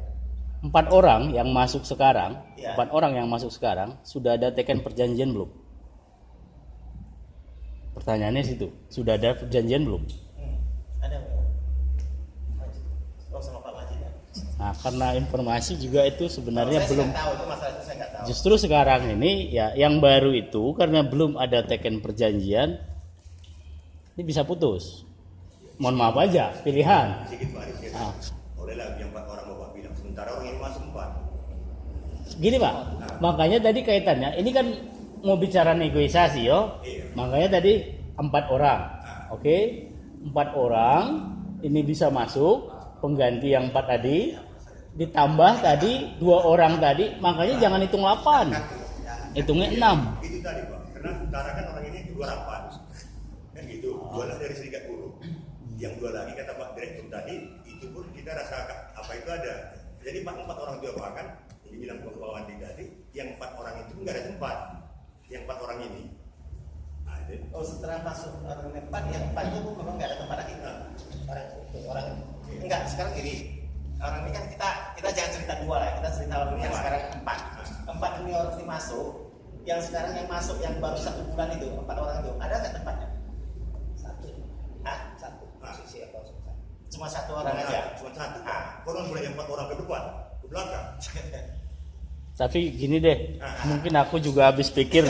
4 orang yang masuk sekarang, 4 orang yang masuk sekarang sudah ada teken perjanjian belum? Pertanyaannya situ, sudah ada perjanjian belum? Ada. Oh sama Pak Majid. Nah, karena informasi juga itu sebenarnya belum. Tahu, itu masalah itu saya nggak tahu. Justru sekarang ini ya yang baru itu karena belum ada teken perjanjian, ini bisa putus. Mohon maaf aja, pilihan. Sedikit Pak Aris, ya. Boleh lagi yang 4 orang Bapak bilang, sementara orang ini masuk 4. Gini Pak, makanya tadi kaitannya, ini kan mau bicara negosiasi yo. Iya. Makanya tadi 4 orang, oke? 4 orang ini bisa masuk, pengganti yang 4 tadi, ditambah tadi 2 orang tadi, makanya jangan hitung 8, hitungnya 6. Itu tadi Pak, karena sementara kan orang ini dua rapat kan gitu, dua lah dari serikat buruh, yang dua lagi kata Pak Direktur tadi itu pun kita rasa apa itu ada. Jadi empat orang itu apa kan yang dibilang pengawal tadi, yang 4 orang itu nggak ada tempat, yang 4 orang ini. Oh, setelah masuk orang tempat, yang 4 itu memang nggak ada tempat lagi. Orang enggak, sekarang gini, orang ini kan kita jangan cerita 2 lah, kita cerita orang ini yang sekarang 4 ini orang ini masuk, yang sekarang yang masuk yang baru 1 bulan itu 4 orang itu ada nggak tempatnya? 1. Posisi apa? Cuma 1 orang aja. Cuma 1. Orang boleh yang 4 orang ke depan, ke belakang. Tapi gini deh, mungkin aku juga habis pikir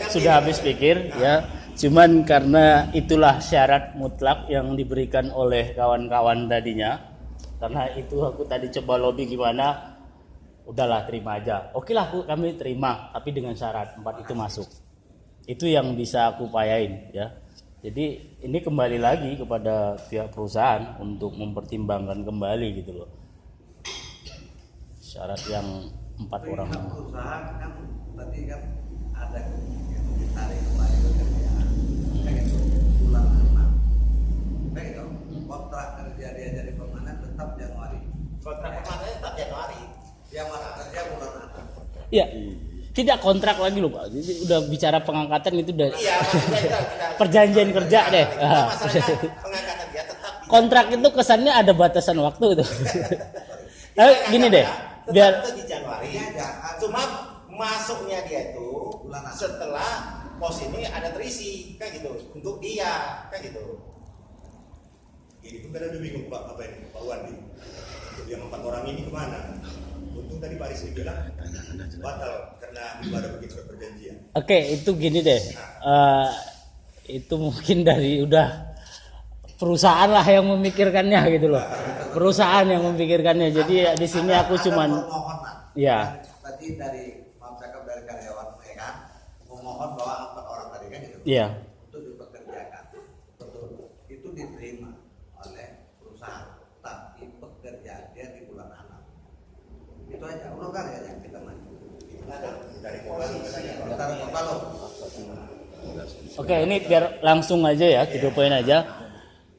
sudah habis pikir ya. Cuman karena itulah syarat mutlak yang diberikan oleh kawan-kawan tadinya. Karena itu aku tadi coba lobby gimana, udahlah terima aja. Oke lah kami terima, tapi dengan syarat 4 itu masuk. Itu yang bisa aku upayain ya. Jadi ini kembali lagi kepada pihak perusahaan untuk mempertimbangkan kembali gitu loh. Syarat yang 4 orang. Perusahaan kan tadi kan ada yang ditarik kembali bekerja, kayak itu bulan 6. Baik dong, kontrak kerja dia jadi permanen tetap Januari. Kontrak permanen tetap Januari. Yang masuk kerja bulan 6. Iya, tidak kontrak lagi loh Pak. Jadi udah bicara pengangkatan itu udah perjanjian kerja deh. Masalahnya pengangkatan dia tetap Kontrak itu kesannya ada batasan waktu itu. Gini deh, biar itu di Januari, cuma masuknya dia itu setelah pos ini ada terisi kan gitu untuk dia kan gitu. Ini pun kadang bingung Pak apa ini Pak Wandi, untuk yang 4 orang ini kemana? Untung tadi Pak Rizky bilang batal karena belum ada begitu perjanjian. Oke, itu gini deh. Itu mungkin dari udah perusahaan lah yang memikirkannya gitu loh. Perusahaan yang memikirkannya. Jadi di sini aku cuman ya. Tadi dari maaf cakap dari karyawan mereka memohon bahwa 4 orang tadi kan itu. Iya. Itu dipekerjakan. Betul. Itu diterima oleh perusahaan. Tapi pekerja dia di bulan 6. Itu aja. Udah kan ya yang kita maju. Tarik kepala. Oke, ini biar langsung aja ya, 3 poin aja.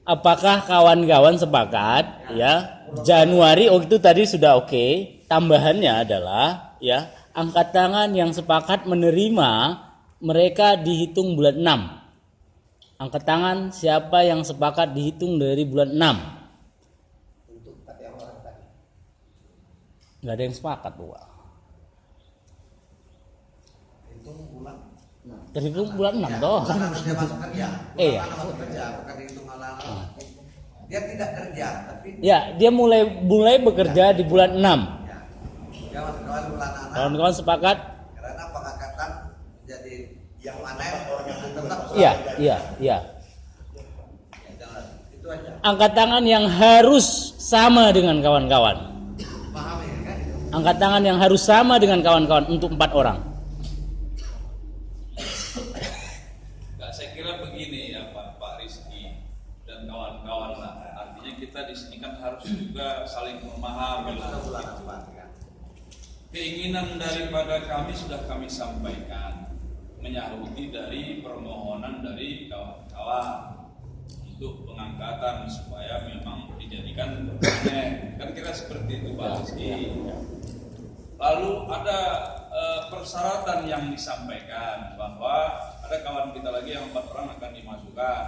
Apakah kawan-kawan sepakat ya Januari itu tadi sudah oke. Tambahannya adalah ya angkat tangan yang sepakat menerima mereka dihitung bulan 6. Angkat tangan siapa yang sepakat dihitung dari bulan 6. Untuk 4 yang orang tadi. Nggak ada yang sepakat Pak. Hitung bulan. Terhitung bulan 6 toh. Karena dia masuk kerja. Iya. Masuk kerja bukan dihitung malam. Dia tidak kerja tapi Ya, dia mulai bekerja di bulan 6. dia masuk awal bulan 6. Kawan-kawan sepakat? Karena pengangkatan jadi yang mana tetap Iya. itu aja. Angkat tangan yang harus sama dengan kawan-kawan. Paham ya kan? Angkat tangan yang harus sama dengan kawan-kawan untuk 4 orang. Saya kira begini ya Pak Rizky dan kawan-kawan lah. Artinya kita di sini kan harus juga saling memahami lah. Keinginan daripada kami sudah kami sampaikan, menyahuti dari permohonan dari kawan-kawan untuk pengangkatan supaya memang dijadikan permanen. Kan kira seperti itu Pak Rizky. Lalu ada persyaratan yang disampaikan bahwa ada kawan kita lagi yang 4 orang akan dimasukkan.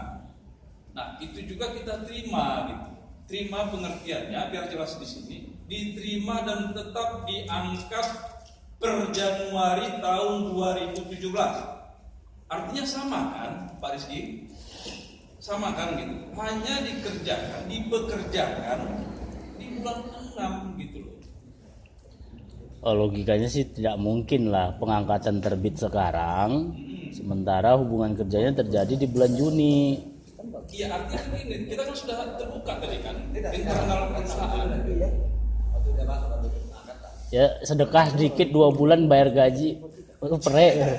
Nah itu juga kita terima gitu. Terima pengertiannya biar jelas di sini. Diterima dan tetap diangkat per Januari tahun 2017. Artinya sama kan Pak Rizky? Sama kan gitu. Hanya dipekerjakan di bulan 6 gitu loh. Logikanya sih tidak mungkin lah pengangkatan terbit sekarang, sementara hubungan kerjanya terjadi di bulan Juni. Iya artinya begini, kita kan sudah terbuka tadi kan internal perusahaan. Ya sedekah sedikit 2 bulan bayar gaji,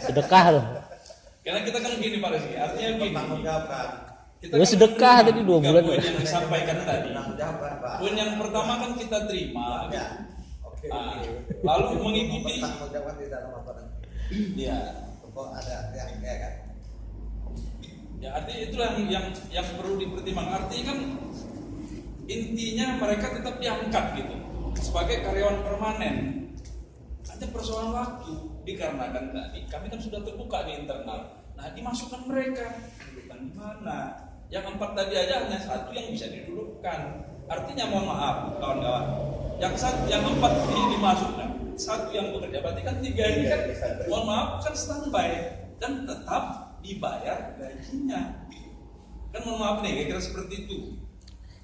sedekah loh. Karena kita kan gini Pak Rizky, artinya gini. Kita Ya sedekah tadi 2 bulan. Poin yang disampaikan tadi. Poin yang pertama kan kita terima. Nah, lalu mengikuti. Tanggung jawab tidak nomor. Iya. Kok ada yang kayak kan? Ya artinya itulah yang perlu dipertimbangkan. Artinya kan intinya mereka tetap diangkat gitu sebagai karyawan permanen. Hanya persoalan waktu dikarenakan tadi kami kan sudah terbuka di internal. Nah dimasukkan mereka bukan di mana. Yang 4 tadi aja hanya 1 yang bisa didudukkan. Artinya mohon maaf kawan-kawan. Yang 4 dimasukkan, 1 yang bekerja. Berarti kan 3 ini kan mohon maaf kan standby dan tetap dibayar gajinya. Kan mohon maaf nih kira-kira seperti itu.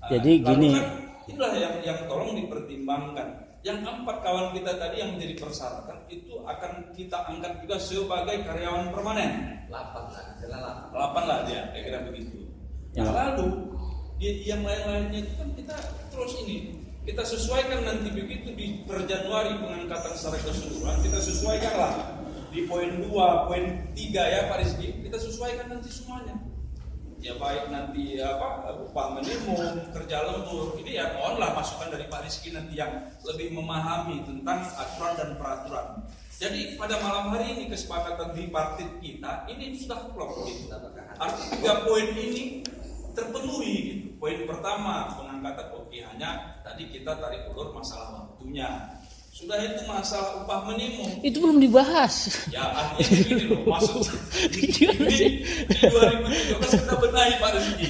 Jadi gini, kan, itulah yang tolong dipertimbangkan. Yang 4 kawan kita tadi yang menjadi persyaratan itu akan kita angkat juga sebagai karyawan permanen. 8 lah dia, kira-kira begitu. Ya. Lalu yang lain-lainnya itu kan kita terus ini kita sesuaikan nanti begitu di per Januari pengangkatan secara keseluruhan kita sesuaikanlah di poin 2, poin 3 ya Pak Rizky, kita sesuaikan nanti semuanya. Ya baik nanti upah minimum, kerja lembur, ini ya mohonlah masukan dari Pak Rizky nanti yang lebih memahami tentang aturan dan peraturan. Jadi pada malam hari ini kesepakatan tripartit kita ini sudah klop gitu. Artinya 3 poin ini terpenuhi gitu. Poin pertama pengangkatan hanya tadi kita tarik ulur masalah waktunya. Sudah itu masalah upah minimum. itu belum dibahas. Ya artinya begini loh, maksud ini di 2017 kita benahi Pak Rizky.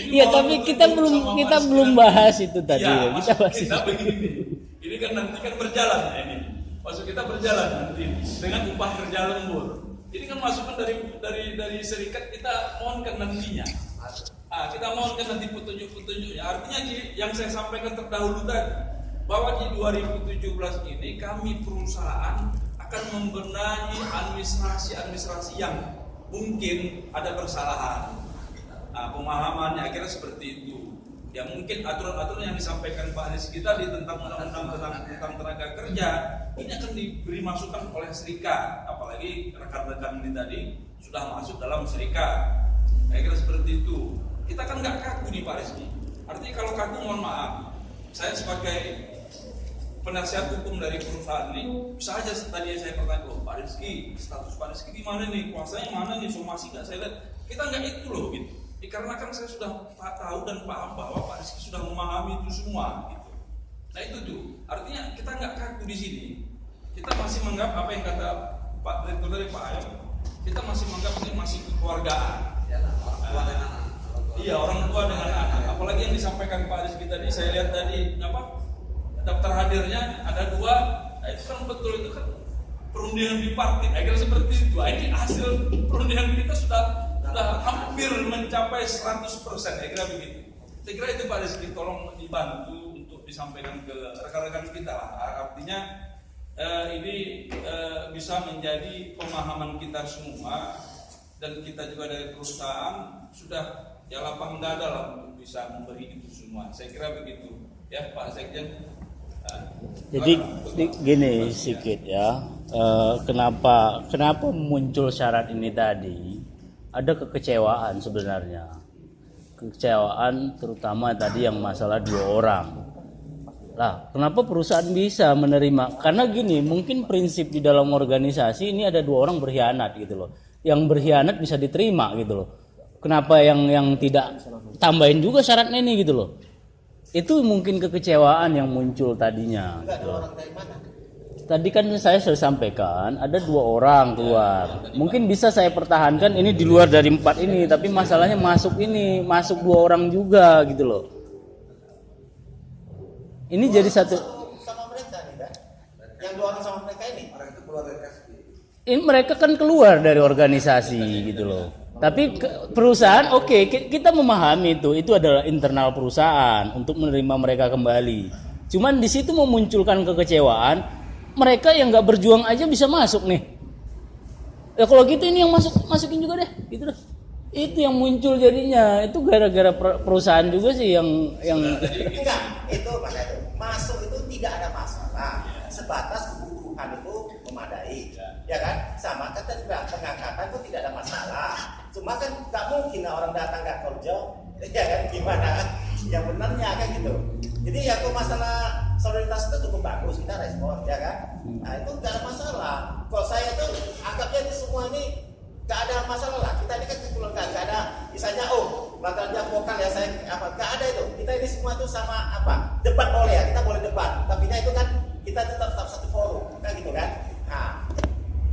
Iya tapi kita belum bahas itu tadi. Ya, Kita bahas kita begini. Ini kan nanti kan berjalan ya ini. Maksud kita berjalan nanti dengan upah kerja lembur. Ini kan masukan dari serikat kita mohonkan nantinya. Kita mohonkan nanti petunjuk-petunjuknya. Artinya yang saya sampaikan terdahulu tadi bahwa di 2017 ini kami perusahaan akan membenahi administrasi yang mungkin ada kesalahan. Pemahamannya akhirnya seperti itu. Ya mungkin aturan-aturan yang disampaikan Pak Rizky tadi tentang undang-undang tentang tenaga kerja ini akan diberi masukan oleh serikat, apalagi rekan-rekan ini tadi sudah masuk dalam serikat. Kira-kira seperti itu. Kita kan nggak kaku nih Pak Rizky. Artinya kalau kaku mohon maaf, saya sebagai penasihat hukum dari perusahaan ini bisa aja tadi saya bertanya, loh Pak Rizky, status Pak Rizky gimana nih, kuasanya mana nih, somasi nggak saya lihat. Kita nggak itu loh gitu. Dikarenakan saya sudah tahu dan paham bahwa Pak Rizky sudah memahami itu semua gitu. Nah itu tuh, artinya kita nggak kaku di sini. Kita masih menganggap apa yang kata Pak Direktur dari Pak Ayam, kita masih menganggap ini masih kekeluargaan. Iya, orang tua dengan anak. Apalagi yang disampaikan Pak Rizky tadi, saya lihat tadi daftar hadirnya ada 2. Nah, itu kan betul, itu kan perundingan bipartit. Akhirnya seperti itu. Ini hasil perundingan kita sudah hampir mencapai 100%. Akhirnya begitu. Saya kira itu Pak Rizky tolong dibantu untuk disampaikan ke rekan-rekan kita lah. Artinya ini bisa menjadi pemahaman kita semua dan kita juga dari perusahaan sudah ya lapang dada lah untuk bisa memberi itu semua. Saya kira begitu ya Pak Sekjen. Jadi gini sedikit ya, kenapa muncul syarat ini tadi? Ada kekecewaan sebenarnya, kekecewaan terutama tadi yang masalah 2 orang. Lah, kenapa perusahaan bisa menerima? Karena gini, mungkin prinsip di dalam organisasi ini ada 2 orang berkhianat gitu loh. Yang berkhianat bisa diterima gitu loh. Kenapa yang tidak tambahin juga syaratnya ini gitu loh? Itu mungkin kekecewaan yang muncul tadinya. Gitu loh. Tadi kan saya sudah sampaikan ada 2 orang keluar. Mungkin bisa saya pertahankan ini di luar dari 4 ini, tapi masalahnya masuk 2 orang juga gitu loh. Ini jadi satu sama mereka nih kan? Yang 2 orang sama mereka ini. Orang itu keluar dari kasbi. Ini mereka kan keluar dari organisasi gitu loh. Tapi perusahaan oke, kita memahami itu adalah internal perusahaan untuk menerima mereka kembali. Cuman di situ memunculkan kekecewaan, mereka yang nggak berjuang aja bisa masuk nih. Ya kalau gitu ini yang masukin juga deh, gitu deh. Itu yang muncul jadinya. Itu gara-gara perusahaan juga sih yang enggak, itu mana itu masuk itu tidak ada masalah. Sebatas kebutuhan itu memadai, ya kan? Sama kan tadi pengangkatan itu tidak ada masalah. Cuma kan nggak mungkin orang datang nggak kerja, ya kan? Gimana? Yang benarnya kan gitu. Jadi ya kalau masalah solidaritas itu cukup bagus kita respon, ya kan? Nah itu nggak ada masalah. Kalau saya tuh anggapnya itu semua ini nggak ada masalah lah. Kita ini kan kekeluargaan, nggak ada Misalnya bakal dia vokal ya saya apa, nggak ada itu. Kita ini semua tuh sama apa? Debat boleh ya, kita boleh debat. Tapi itu kan kita tetap satu forum, kan gitu kan? Nah,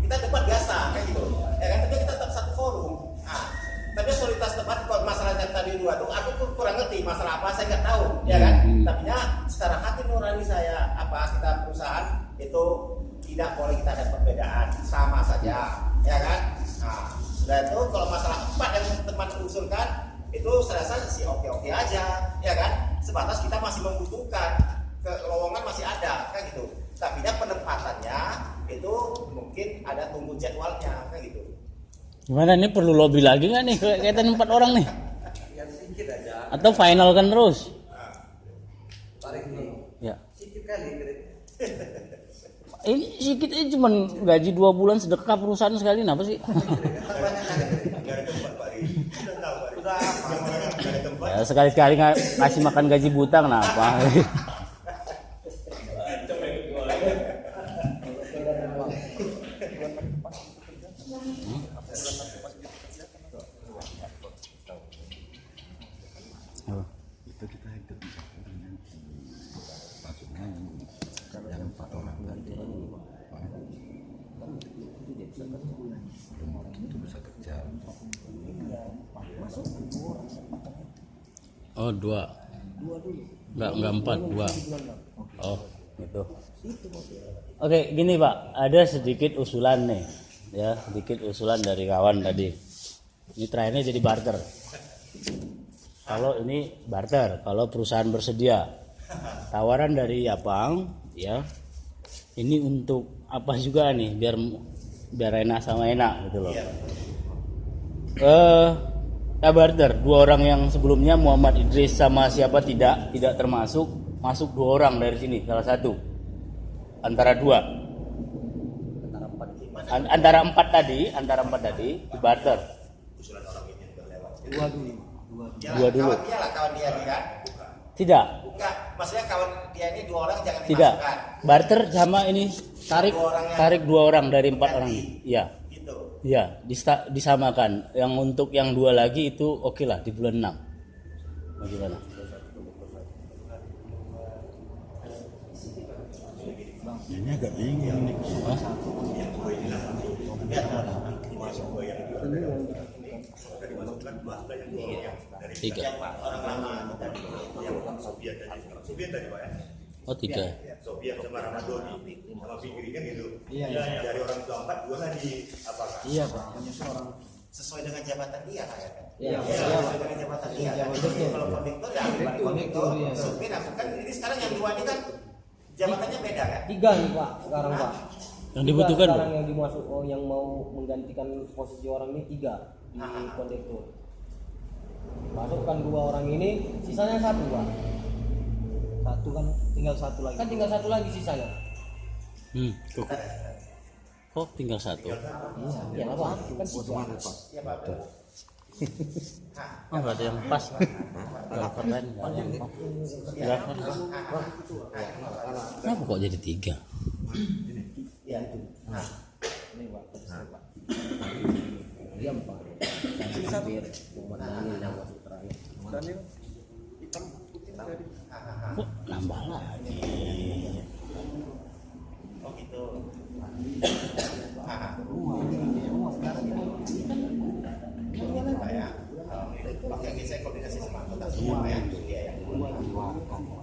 kita debat biasa, kan gitu. Ya kan, tapi kita tetap satu forum. Nah, tapi soliditas debat kalau masalahnya tadi dua tuh, aku kurang ngerti masalah apa, saya nggak tahu, ya kan? Tapi ya secara hati nurani saya apa kita perusahaan itu tidak boleh kita ada perbedaan, sama saja, ya kan? Nah, sudah itu kalau masalah 4 yang teman usulkan itu saya rasa sih oke aja, ya kan? Sebatas kita masih membutuhkan, lowongan masih ada, kan gitu. Tapi ya penempatannya itu mungkin ada tunggu jadwalnya, kan gitu. Gimana ini perlu lobby lagi nggak nih kaitan 4 orang nih? Ya sedikit aja. Atau final kan terus? Tarik nih. Ya. Sedikit kali kredit. Ini sedikit ini cuman gaji 2 bulan sedekah perusahaan sekali, kenapa sih? Ya, sekali-sekali ngasih makan gaji buta kenapa? Itu kita hidup di Singapura nanti. Maksudnya yang 4 orang tadi remote itu bisa kerja. Oh 2. Enggak 4, 2. Oh gitu. Oke gini Pak, ada sedikit usulan nih, ya sedikit usulan dari kawan tadi. Ini terakhirnya jadi barter. Kalau ini barter, kalau perusahaan bersedia, tawaran dari Yapang, ya ini untuk apa juga nih, biar enak sama enak gitu loh. Barter 2 orang yang sebelumnya Muhammad Idris sama siapa tidak termasuk, masuk 2 orang dari sini salah satu antara 2 antara 4 tadi di barter Usulan orang ini yang terlewat. dua dulu. Kawan dia nih kan? Tidak. Bukan, maksudnya kawan dia ini 2 orang jangan Tidak. dimasukkan. Barter sama ini tarik 2 orang dari 4 orang. Iya. Gitu. Iya, disamakan. Yang untuk yang 2 lagi itu oke lah di bulan 6. Bagaimana? Ini agak bingung nih. Tiga. Orang lama tadi. Sofian tadi Pak ya. Oh 3. Sofian sama Ramadhani sama Fikri kan gitu. Iya. Dari orang tua 4 2 lagi apakah? Iya Pak, menyusul orang. Sesuai dengan jabatan dia kan? Iya. Sesuai dengan jabatan dia. Kan? Kalau kondektor ya kondektor, iya. supir kan ini sekarang yang 2 ini kan jabatannya beda kan? 3 nih Pak sekarang Pak. Yang dibutuhkan sekarang Pak? yang dimasuk yang mau menggantikan posisi orang ini 3 di kondektur. Masukkan 2 orang ini, sisanya 1 Pak. 1 kan tinggal 1 lagi. Kan tinggal 1 lagi sisanya. Cukup. Oh tinggal 1. Iya lah Pak. Kan 3. Iya Pak. Oh nggak ada yang pas. Berapa kan? Berapa? Kenapa kok jadi 3? Iya. Ini Pak. Diam Pak. Saya hampir memandangin yang masuk terakhir. Kok nambah lagi? Oh gitu. Oke, saya koordinasi sama anggota semua ya. Iya ya.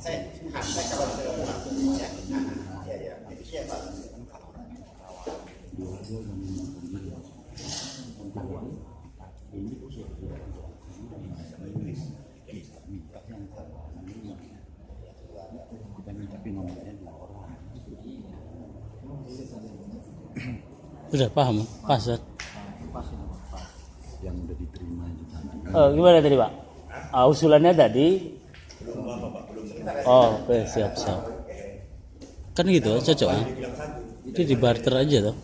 Saya kalau ya. Iya. Iya Pak. Sudah paham? Pas ya? Yang udah diterima juga. Gimana tadi Pak? Usulannya tadi. Oh, oke, siap. Kan gitu, cocok ya? Itu di barter aja toh.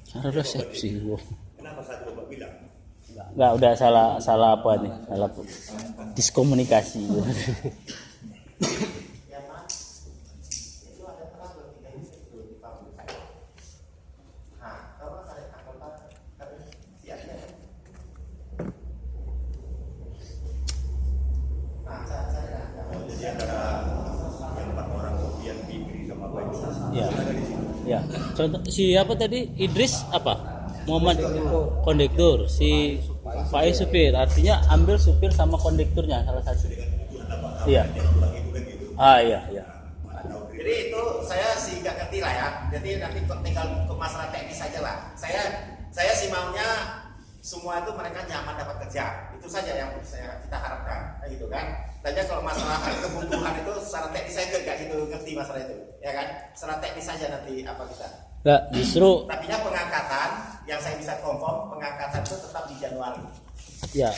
Salah resepsi gua. Kenapa satu Bapak bilang? Enggak, udah salah apa nih? Salah diskomunikasi. Contoh siapa tadi? Idris apa? Muhammad kondektur, si Faiz supir. Artinya ambil supir sama kondekturnya salah satu. Iya. Iya, iya. Jadi itu saya sih nggak ngerti lah ya. Jadi nanti tinggal ke masalah teknis saja lah. Saya sih maunya semua itu mereka nyaman dapat kerja. Itu saja yang kita harapkan, gitu kan. Tanya kalau masalah kebutuhan itu secara teknis saya nggak gitu ngerti masalah itu, ya kan? Secara teknis saja nanti apa kita. Nggak, justru Tapi pengangkatan yang saya bisa confirm pengangkatan itu tetap di Januari. ya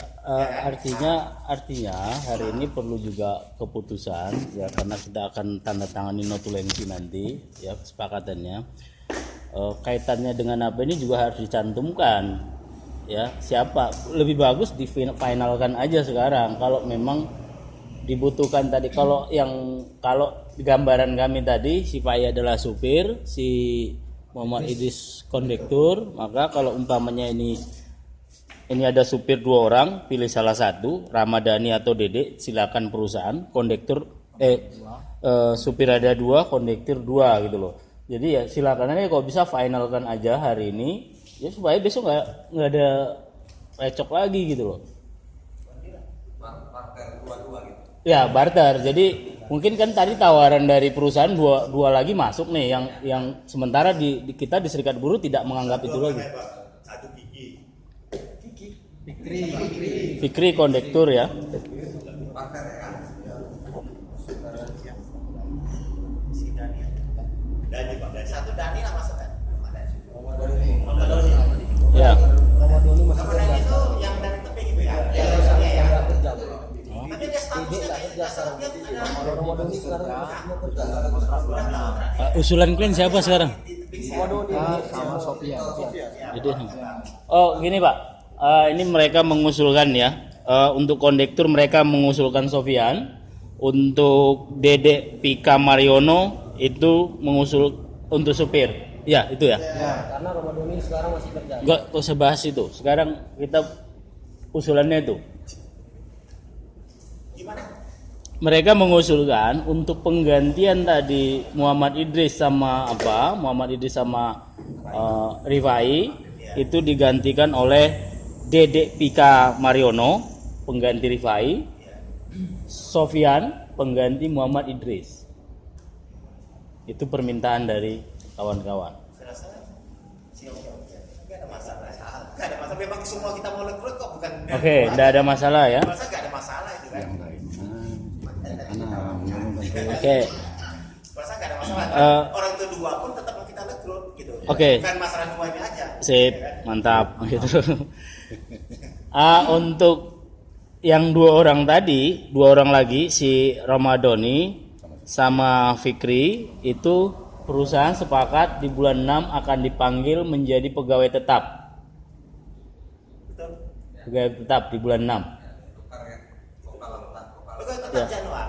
artinya hari ini perlu juga keputusan ya, karena kita akan tanda tangani notulensi nanti ya kesepakatannya. Kaitannya dengan apa ini juga harus dicantumkan ya, siapa lebih bagus difinalkan aja sekarang kalau memang dibutuhkan tadi. Kalau gambaran kami tadi si Pai adalah supir, si Muhammad Idris kondektur, maka kalau umpamanya ini ada supir 2 orang, pilih salah satu, Ramadhani atau Dede, silakan perusahaan, kondektur supir ada 2, kondektur 2 gitu loh. Jadi ya silakan aja, kalau bisa finalkan aja hari ini ya supaya besok nggak ada recok lagi gitu loh. Barter dua-dua gitu. Ya barter. Jadi mungkin kan tadi tawaran dari perusahaan dua lagi masuk nih, yang sementara kita di Serikat Buruh tidak menganggap itu lagi. Satu gigi. Fikri kondektur ya. Barter ya kan. Dani Pak, Dani. Satu Dani lah masukkan. Ya. Ramadhani itu yang dari tepi gitu ya. Iya. Tapi dia statusnya kayak Usulan klien siapa sekarang? Sama Sofian. Jadi, gini Pak, ini mereka mengusulkan ya, untuk kondektur mereka mengusulkan Sofian, untuk Dede Pika Mariono itu mengusul untuk supir, ya itu ya. Karena Ramadan sekarang masih kerja. Gak usah bahas itu, sekarang kita usulannya itu. gimana? Mereka mengusulkan untuk penggantian tadi Muhammad Idris sama Rifai itu digantikan oleh Dede Pika Mariono pengganti Rifai, Sofian pengganti Muhammad Idris. Itu permintaan dari kawan-kawan. Saya rasa nggak ada masalah. Nggak ada masalah. Memang semua kita mau rekrut kok, bukan. Oke, tidak ada masalah ya. Saya rasa nggak ada masalah itu kan. Yang lain Oke. Rasa nggak ada masalah. Orang kedua pun tetap mau kita rekrut gitu. Oke. Bukan masalah 2 ini aja. Sip, mantap gitu. Untuk yang 2 orang tadi, 2 orang lagi si Ramadhani sama Fikri itu perusahaan sepakat di bulan 6 akan dipanggil menjadi pegawai tetap. Betul. Pegawai tetap di bulan 6. Betul, tetap Januari.